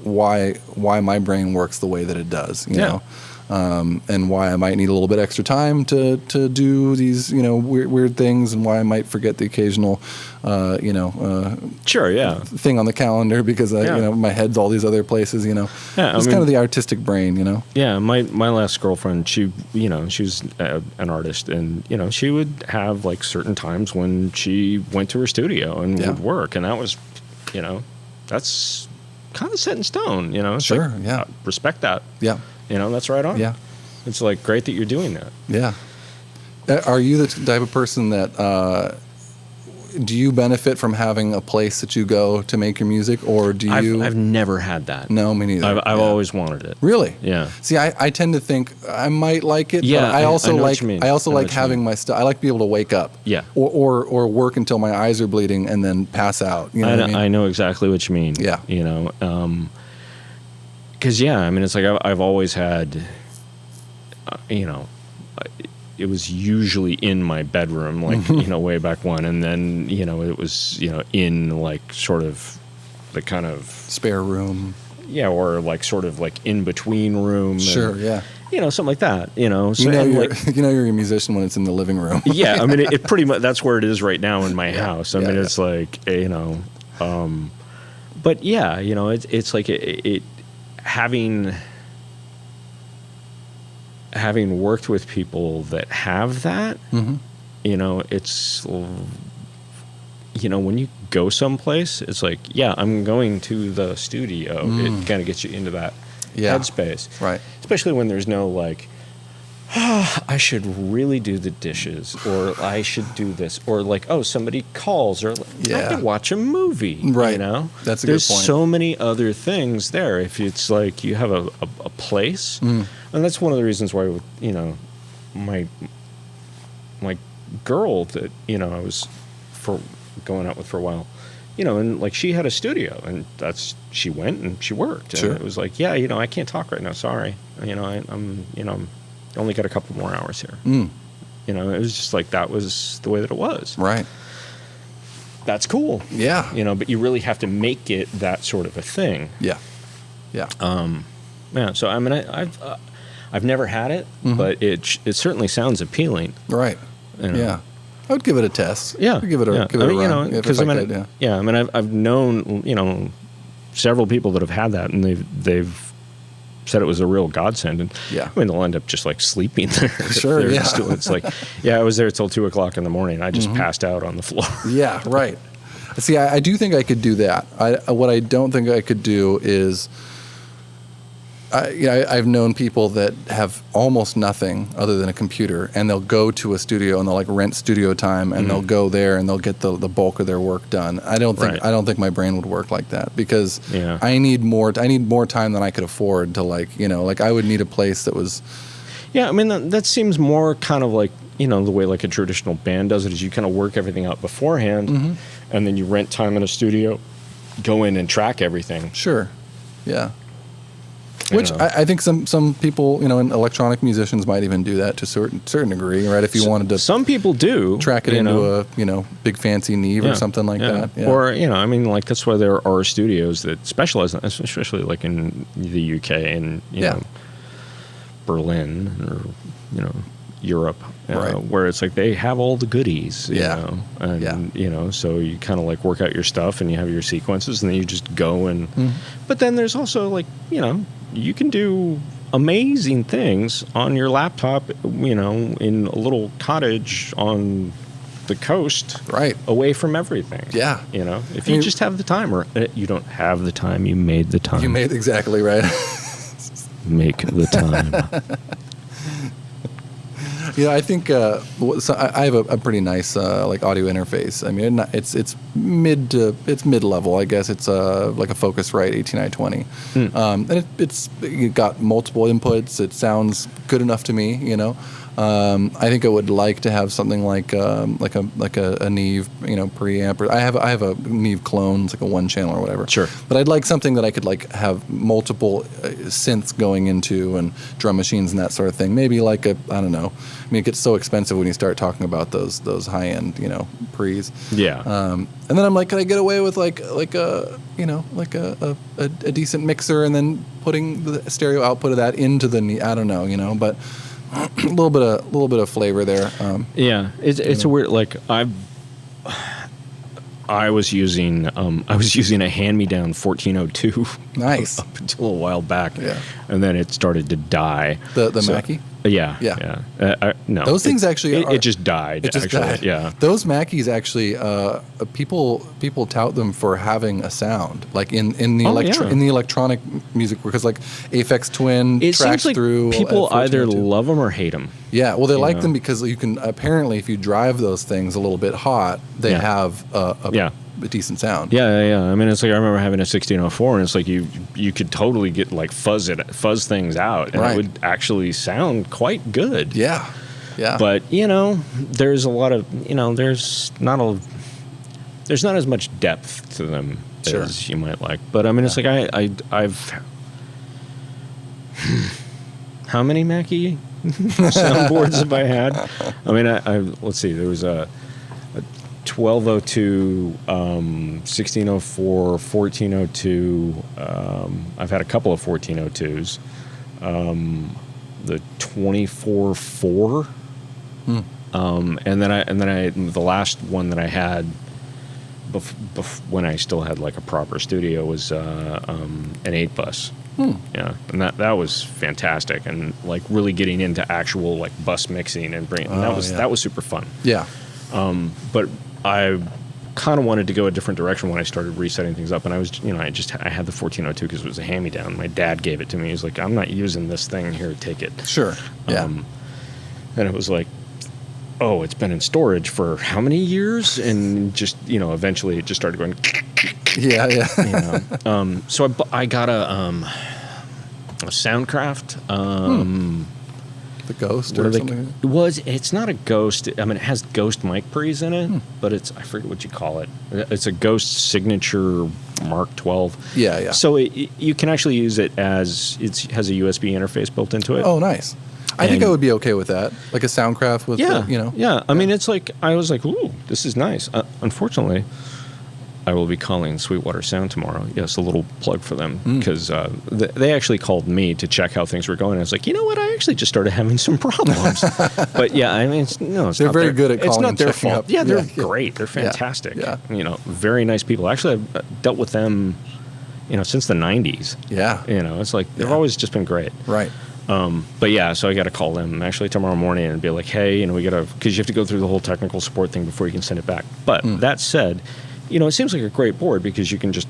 my brain works the way that it does, you know. And why I might need a little bit extra time to do these, weird things, and why I might forget the occasional, sure, yeah, thing on the calendar because my head's all these other places, Yeah, it's kind of the artistic brain, Yeah, my last girlfriend, she was an artist, and she would have like certain times when she went to her studio and would work, and that was, that's kind of set in stone, It's sure, like, respect that, yeah. That's right on. Yeah. It's like great that you're doing that. Yeah. Are you the type of person that, do you benefit from having a place that you go to make your music, or do you? I've never had that. No, me neither. I've always wanted it. Really? Yeah. See, I tend to think I might like it, yeah, but I also like having having my stuff. I like to be able to wake up. Yeah. Or work until my eyes are bleeding and then pass out. You know what I mean? I know exactly what you mean. Yeah. Because it's like I've always had, it was usually in my bedroom, like, way back when. And then, it was, in like sort of the kind of spare room. Yeah. Or like sort of like in between room. Sure. And, yeah. something like that, So, you're a musician when it's in the living room. Yeah. It pretty much, that's where it is right now in my house. It's like, but yeah, it's like it having worked with people that have that, it's, when you go someplace, it's like, yeah, I'm going to the studio. It kind of gets you into that headspace. Right. Especially when there's no like, I should really do the dishes, or I should do this, or like, somebody calls, or I could watch a movie. Right. That's a good point. There's so many other things there. If it's like you have a place, and that's one of the reasons why, my girl that I was going out with for a while, and like she had a studio, and she went and she worked, sure. And it was like, yeah, I can't talk right now. Sorry, I'm only got a couple more hours here. It was just like, that was the way that it was. Right. That's cool. Yeah. But you really have to make it that sort of a thing. Yeah. Yeah. Yeah. So I've never had it, but it certainly sounds appealing. Right. Yeah. I would give it a test. Yeah. I'd give it a run. Because I've known several people that have had that, and they've said it was a real godsend, and they'll end up just like sleeping there. Sure, yeah. It's like, I was there till 2:00 in the morning. I just passed out on the floor. Yeah, right. See, I do think I could do that. What I don't think I could do is, I've known people that have almost nothing other than a computer, and they'll go to a studio and they'll like rent studio time, and they'll go there and they'll get the bulk of their work done. I don't think my brain would work like that, because I need more time than I could afford to like I would need a place that was. Yeah, that seems more kind of like, the way like a traditional band does it is you kind of work everything out beforehand, and then you rent time in a studio, go in and track everything. Sure. Yeah. Which I think some people, and electronic musicians might even do that to a certain degree, right? If you wanted to, some people do track it into a big fancy Neve or something like that. Yeah. Or like that's why there are studios that specialize in, especially like in the UK and Berlin or Europe, where it's like they have all the goodies, you know, and so you kind of like work out your stuff and you have your sequences and then you just go and. But then there's also like you can do amazing things on your laptop, in a little cottage on the coast, right, away from everything. Yeah, if you just have the time, or you don't have the time, you made the time. You made exactly right. Make the time. I think so I have a pretty nice like audio interface. I mean, it's mid level, I guess. It's like a Focusrite 18920, and it's got multiple inputs. It sounds good enough to me, I think I would like to have something like a Neve, preamp. Or I have a Neve clone, it's like a one channel or whatever. Sure. But I'd like something that I could like have multiple synths going into and drum machines and that sort of thing. Maybe like I don't know. I mean, it gets so expensive when you start talking about those high end, pre's. Yeah. And then I'm like, can I get away with like a decent mixer and then putting the stereo output of that into the Neve? I don't know, but. A little bit of flavor there. It's a weird, like I was using a hand-me-down 1402. Nice. Up until a while back. Yeah. And then it started to die. The Mackie? Yeah. No. Those things actually it just died. It just died. Yeah. Those Mackies actually, people tout them for having a sound, like in the electronic music, because like Aphex Twin it tracks seems like through. People either love them or hate them. Yeah, well, they like them because you can apparently, if you drive those things a little bit hot, they have a decent sound. Yeah. I mean, it's like I remember having a 1604, and it's like you could totally get like fuzz things out, and it would actually sound quite good. Yeah. But there's a lot of there's not as much depth to them as you might like. But I mean, it's like I've how many Mackie soundboards have I had? I mean, let's see. There was a 1202, 1604, 1402. I've had a couple of 1402s. The 24.4. And then I the last one that I had when I still had like a proper studio was an 8-bus. Yeah, and that was fantastic, and like really getting into actual like bus mixing and bringing that was super fun. Yeah. But I kind of wanted to go a different direction when I started resetting things up, and I was I had the 1402 because it was a hand-me-down. My dad gave it to me. He was like, "I'm not using this thing here. Take it." Sure. Yeah. And it was like, oh, it's been in storage for how many years? And just, eventually it just started going. Yeah. So I got a Soundcraft. The Ghost or something? It's not a Ghost. I mean, it has Ghost mic pre's in it, but I forget what you call it. It's a Ghost Signature Mark 12. Yeah. So you can actually use it as it has a USB interface built into it. Oh, nice. I think I would be okay with that, like a Soundcraft with, Yeah, I mean, it's like, I was like, ooh, this is nice. Unfortunately, I will be calling Sweetwater Sound tomorrow. Yes, a little plug for them, because they actually called me to check how things were going. I was like, you know what? I actually just started having some problems. But yeah, I mean, they're very good at calling. It's not their fault. Up. Yeah, they're great. They're fantastic. Yeah. Very nice people. Actually, I've dealt with them, since the 90s. Yeah. It's like they've always just been great. Right. But yeah, so I got to call them actually tomorrow morning and be like, hey, we got to, because you have to go through the whole technical support thing before you can send it back. But that said, it seems like a great board because you can just,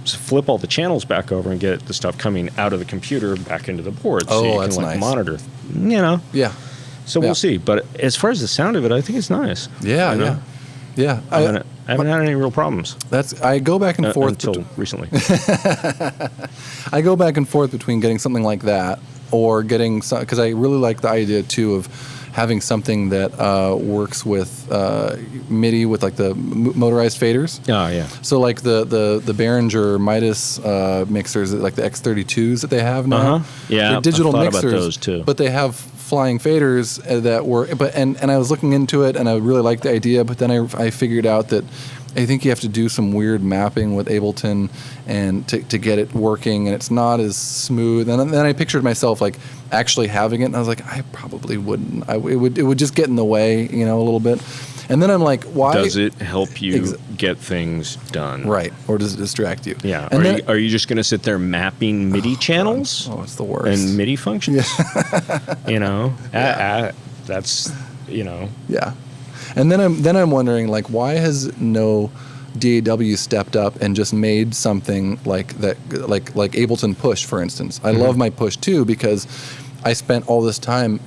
flip all the channels back over and get the stuff coming out of the computer back into the board. So you that's can nice. Monitor, Yeah. So we'll see. But as far as the sound of it, I think it's nice. Yeah. Yeah. I haven't had any real problems. I go back and forth until recently. I go back and forth between getting something like that or getting some, because I really like the idea too of having something that works with MIDI with like the motorized faders. Oh yeah. So like the Behringer Midas mixers, like the X32s that they have now. Yeah, they're digital I've thought mixers, about those too. but they have flying faders that were. And I was looking into it, and I really liked the idea, but then I figured out that I think you have to do some weird mapping with Ableton and to get it working, and it's not as smooth. And then I pictured myself like actually having it, and I was like, I probably wouldn't. It would just get in the way, a little bit. And then I'm like, why does it help you get things done? Right, or does it distract you? Yeah. And are you just going to sit there mapping MIDI channels? Oh, it's the worst. And MIDI functions. Yeah. That's Yeah. And then I'm wondering, like, why has no DAW stepped up and just made something like that, like Ableton Push, for instance. I love my Push too, because I spent all this time,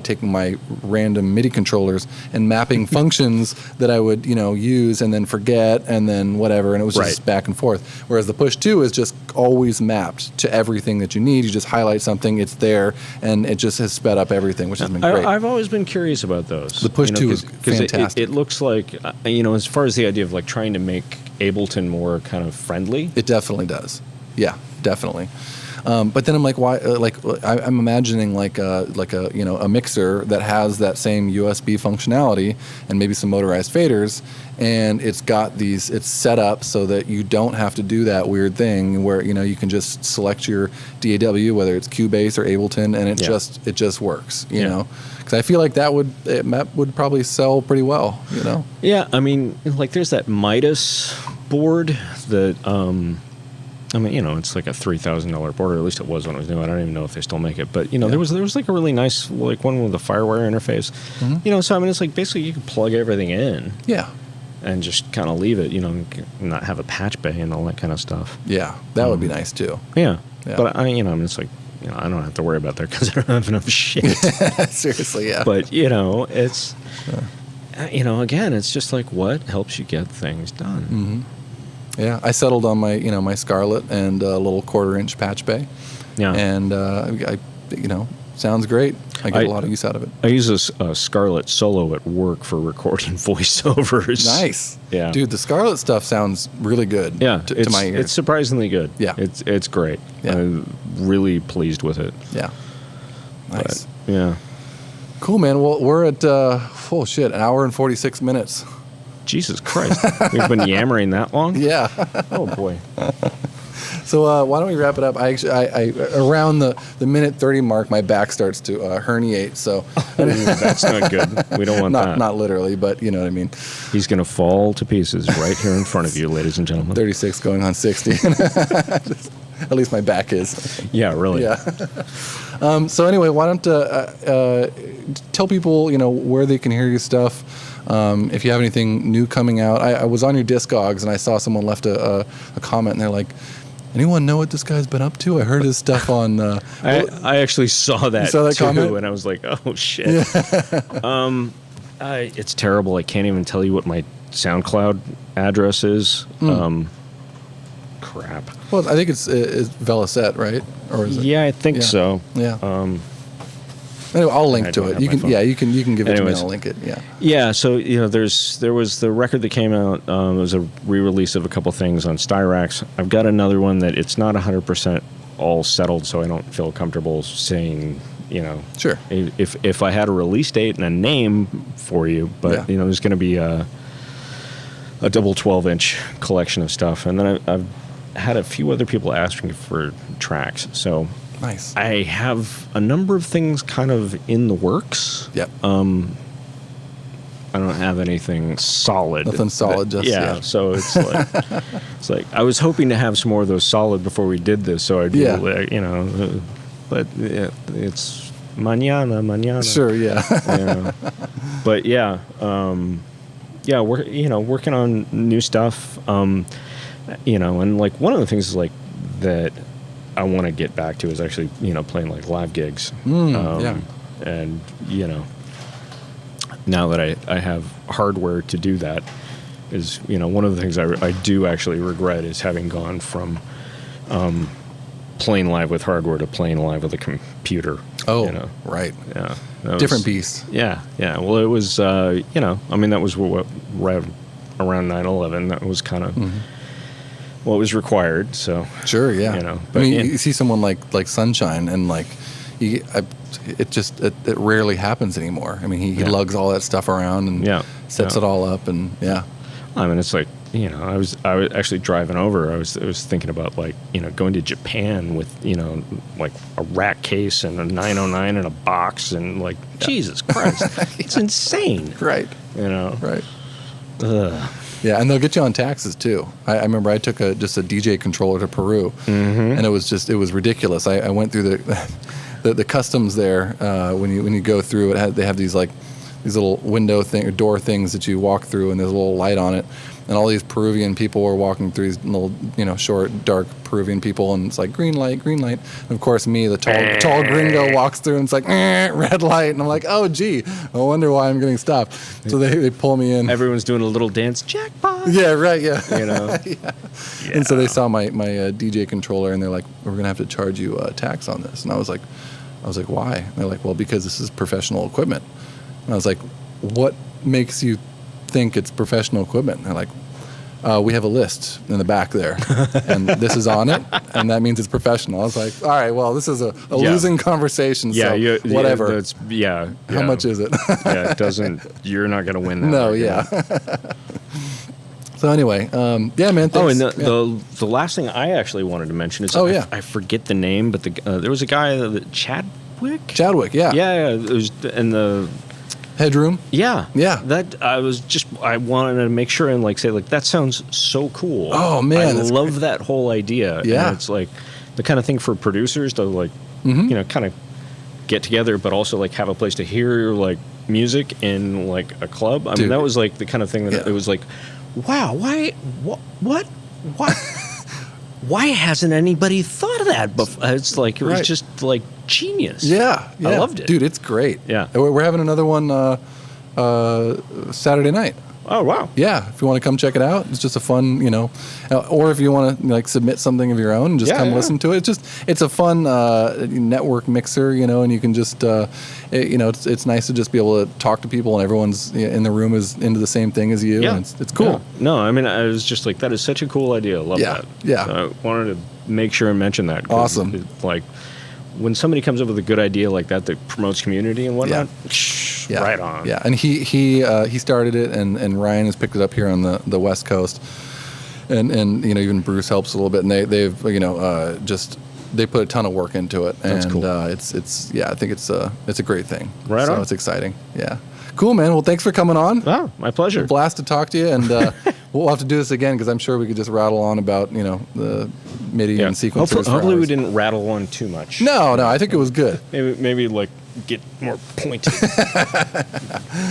taking my random MIDI controllers and mapping functions that I would, use and then forget and then whatever, and it was just back and forth. Whereas the Push 2 is just always mapped to everything that you need. You just highlight something, it's there, and it just has sped up everything, which has been great. I've always been curious about those. The Push 2 is fantastic. It looks like, as far as the idea of like trying to make Ableton more kind of friendly. It definitely does. Yeah, definitely. But then I'm like, why? I'm imagining like a mixer that has that same USB functionality and maybe some motorized faders, and it's set up so that you don't have to do that weird thing where you can just select your DAW, whether it's Cubase or Ableton, and it just works. Because I feel like that would probably sell pretty well. Yeah, I mean, like there's that Midas board that. It's like a $3,000 board, or at least it was when I was new. I don't even know if they still make it. But, there was like a really nice, like one with a FireWire interface. Mm-hmm. So, it's like basically you can plug everything in. Yeah. And just kind of leave it, not have a patch bay and all that kind of stuff. Yeah, that would be nice too. Yeah. But, it's like, I don't have to worry about that because I don't have enough shit. Seriously, yeah. But, it's, again, it's just like what helps you get things done. Mm-hmm. Yeah, I settled on my, my Scarlett and a little 1/4-inch patch bay. Yeah. And, sounds great. I get a lot of use out of it. I use a Scarlett Solo at work for recording voiceovers. Nice. Yeah. Dude, the Scarlett stuff sounds really good to my ear. It's surprisingly good. Yeah. It's great. Yeah. I'm really pleased with it. Yeah. Nice. But, yeah. Cool, man. Well, we're at, an hour and 46 minutes. Jesus Christ. We've been yammering that long? Yeah. Oh, boy. So why don't we wrap it up? I around the minute 30 mark, my back starts to herniate. So that's not good. We don't want that. Not literally, but you know what I mean. He's going to fall to pieces right here in front of you, ladies and gentlemen. 36 going on 60. At least my back is. Yeah, really. Yeah. So anyway, why don't tell people where they can hear your stuff. If you have anything new coming out. I was on your Discogs and I saw someone left a comment and they're like, anyone know what this guy's been up to? I heard his stuff on... I actually saw that too, comment? And I was like, oh, shit. Yeah. It's terrible. I can't even tell you what my SoundCloud address is. Crap. Well, I think it's Velocette, right? Or is it? Yeah, I think so. Yeah. Anyway, I'll link to it. You can give it to me and I'll link it. Yeah. Yeah, so there was the record that came out. It was a re-release of a couple things on Styrax. I've got another one that it's not 100% all settled, so I don't feel comfortable saying, Sure. If I had a release date and a name for you, but there's going to be a double 12-inch collection of stuff, and then I've had a few other people asking for tracks, so. Nice. I have a number of things kind of in the works. Yep. I don't have anything solid. Nothing solid just yet. So it's like I was hoping to have some more of those solid before we did this, so I'd be but it's mañana. Sure, yeah. But we're working on new stuff. And like one of the things is like that I want to get back to is actually, playing like live gigs. And, now that I have hardware to do that is, one of the things I do actually regret is having gone from playing live with hardware to playing live with a computer. Oh, you know? right. Yeah. Different beast. Yeah. Well, it was, you know, I mean, that was what right around 9/11. That was kind of what was required. So sure, yeah. You know, but, I mean, you see someone like Sunshine, and like it rarely happens anymore. I mean, he lugs all that stuff around and sets it all up, and I mean, it's like, you know, I was actually driving over. I was thinking about, like, you know, going to Japan with, you know, like a rack case and a 909 in a box, and like, Jesus Christ, it's insane. Right. You know. Right. Ugh. Yeah, and they'll get you on taxes too. I remember I took just a DJ controller to Peru, and it was ridiculous. I went through the customs there when you go through it. They have these little window thing or door things that you walk through, and there's a little light on it. And all these Peruvian people were walking through, these little, you know, short, dark Peruvian people, and it's like green light, green light. And of course, me, the tall gringo, walks through, and it's like red light, and I'm like, oh gee, I wonder why I'm getting stopped. So they pull me in. Everyone's doing a little dance, jackpot. Yeah, right, yeah. You know. Yeah. And so they saw my DJ controller, and they're like, we're gonna have to charge you a tax on this. And I was like, why? And they're like, well, because this is professional equipment. And I was like, what makes you think it's professional equipment? And they're like, we have a list in the back there, and this is on it, and that means it's professional. I was like, all right, well, this is a losing conversation, so whatever. How much is it? It doesn't, you're not going to win that. No, So anyway, man. Thanks. Oh, and the last thing I actually wanted to mention is I forget the name, but there was a guy, Chadwick, yeah. Yeah, it was in the Headroom. Yeah. That I wanted to make sure and like say like that sounds so cool. Oh man, I love that whole idea. Yeah, and it's like the kind of thing for producers to like you know, kind of get together, but also like have a place to hear like music in like a club. I mean, that was like the kind of thing that it was like, wow, what? Why hasn't anybody thought of that before? It's like it was just like genius. Yeah, I loved it, dude. It's great. Yeah, we're having another one Saturday night. Oh wow. Yeah, if you want to come check it out, it's just a fun, you know, or if you want to like submit something of your own, just come listen to it. It's a fun network mixer, you know, and you can just you know, it's nice to just be able to talk to people, and everyone's in the room is into the same thing as you. Yeah, and it's cool. Yeah. No, I mean, I was just like, that is such a cool idea. I love that. Yeah. So I wanted to make sure and mention that. Awesome. Like, when somebody comes up with a good idea like that promotes community and whatnot, right on. Yeah, and he started it, and Ryan has picked it up here on the West Coast, and you know, even Bruce helps a little bit, and they've you know they put a ton of work into it. That's cool. It's I think it's a great thing. Right on. So it's exciting. Yeah. Cool, man. Well, thanks for coming on. Oh, my pleasure. It's a blast to talk to you, and we'll have to do this again because I'm sure we could just rattle on about, you know, the MIDI and sequencers. Hopefully we didn't rattle on too much. No, I think it was good. Maybe like get more pointed.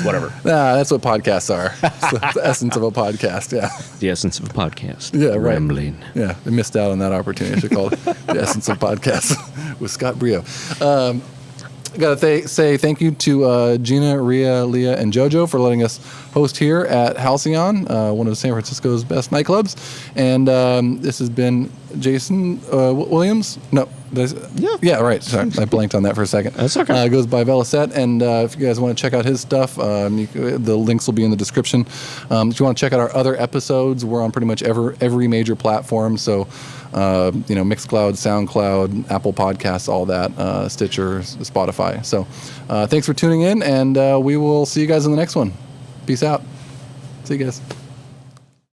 Whatever. Nah, that's what podcasts are. It's the essence of a podcast. Yeah. The essence of a podcast. Yeah, right. Rambling. Yeah, I missed out on that opportunity. I should call it the essence of podcasts with Scott Brio. I got to say thank you to Gina, Rhea, Leah, and JoJo for letting us host here at Halcyon, one of San Francisco's best nightclubs. And this has been Jason Williams. No. Yeah, right. Sorry, I blanked on that for a second. That's okay. It goes by Velocette, and if you guys want to check out his stuff, the links will be in the description. If you want to check out our other episodes, we're on pretty much every major platform. So, you know, Mixcloud, SoundCloud, Apple Podcasts, all that, Stitcher, Spotify. So, thanks for tuning in, and we will see you guys in the next one. Peace out. See you guys.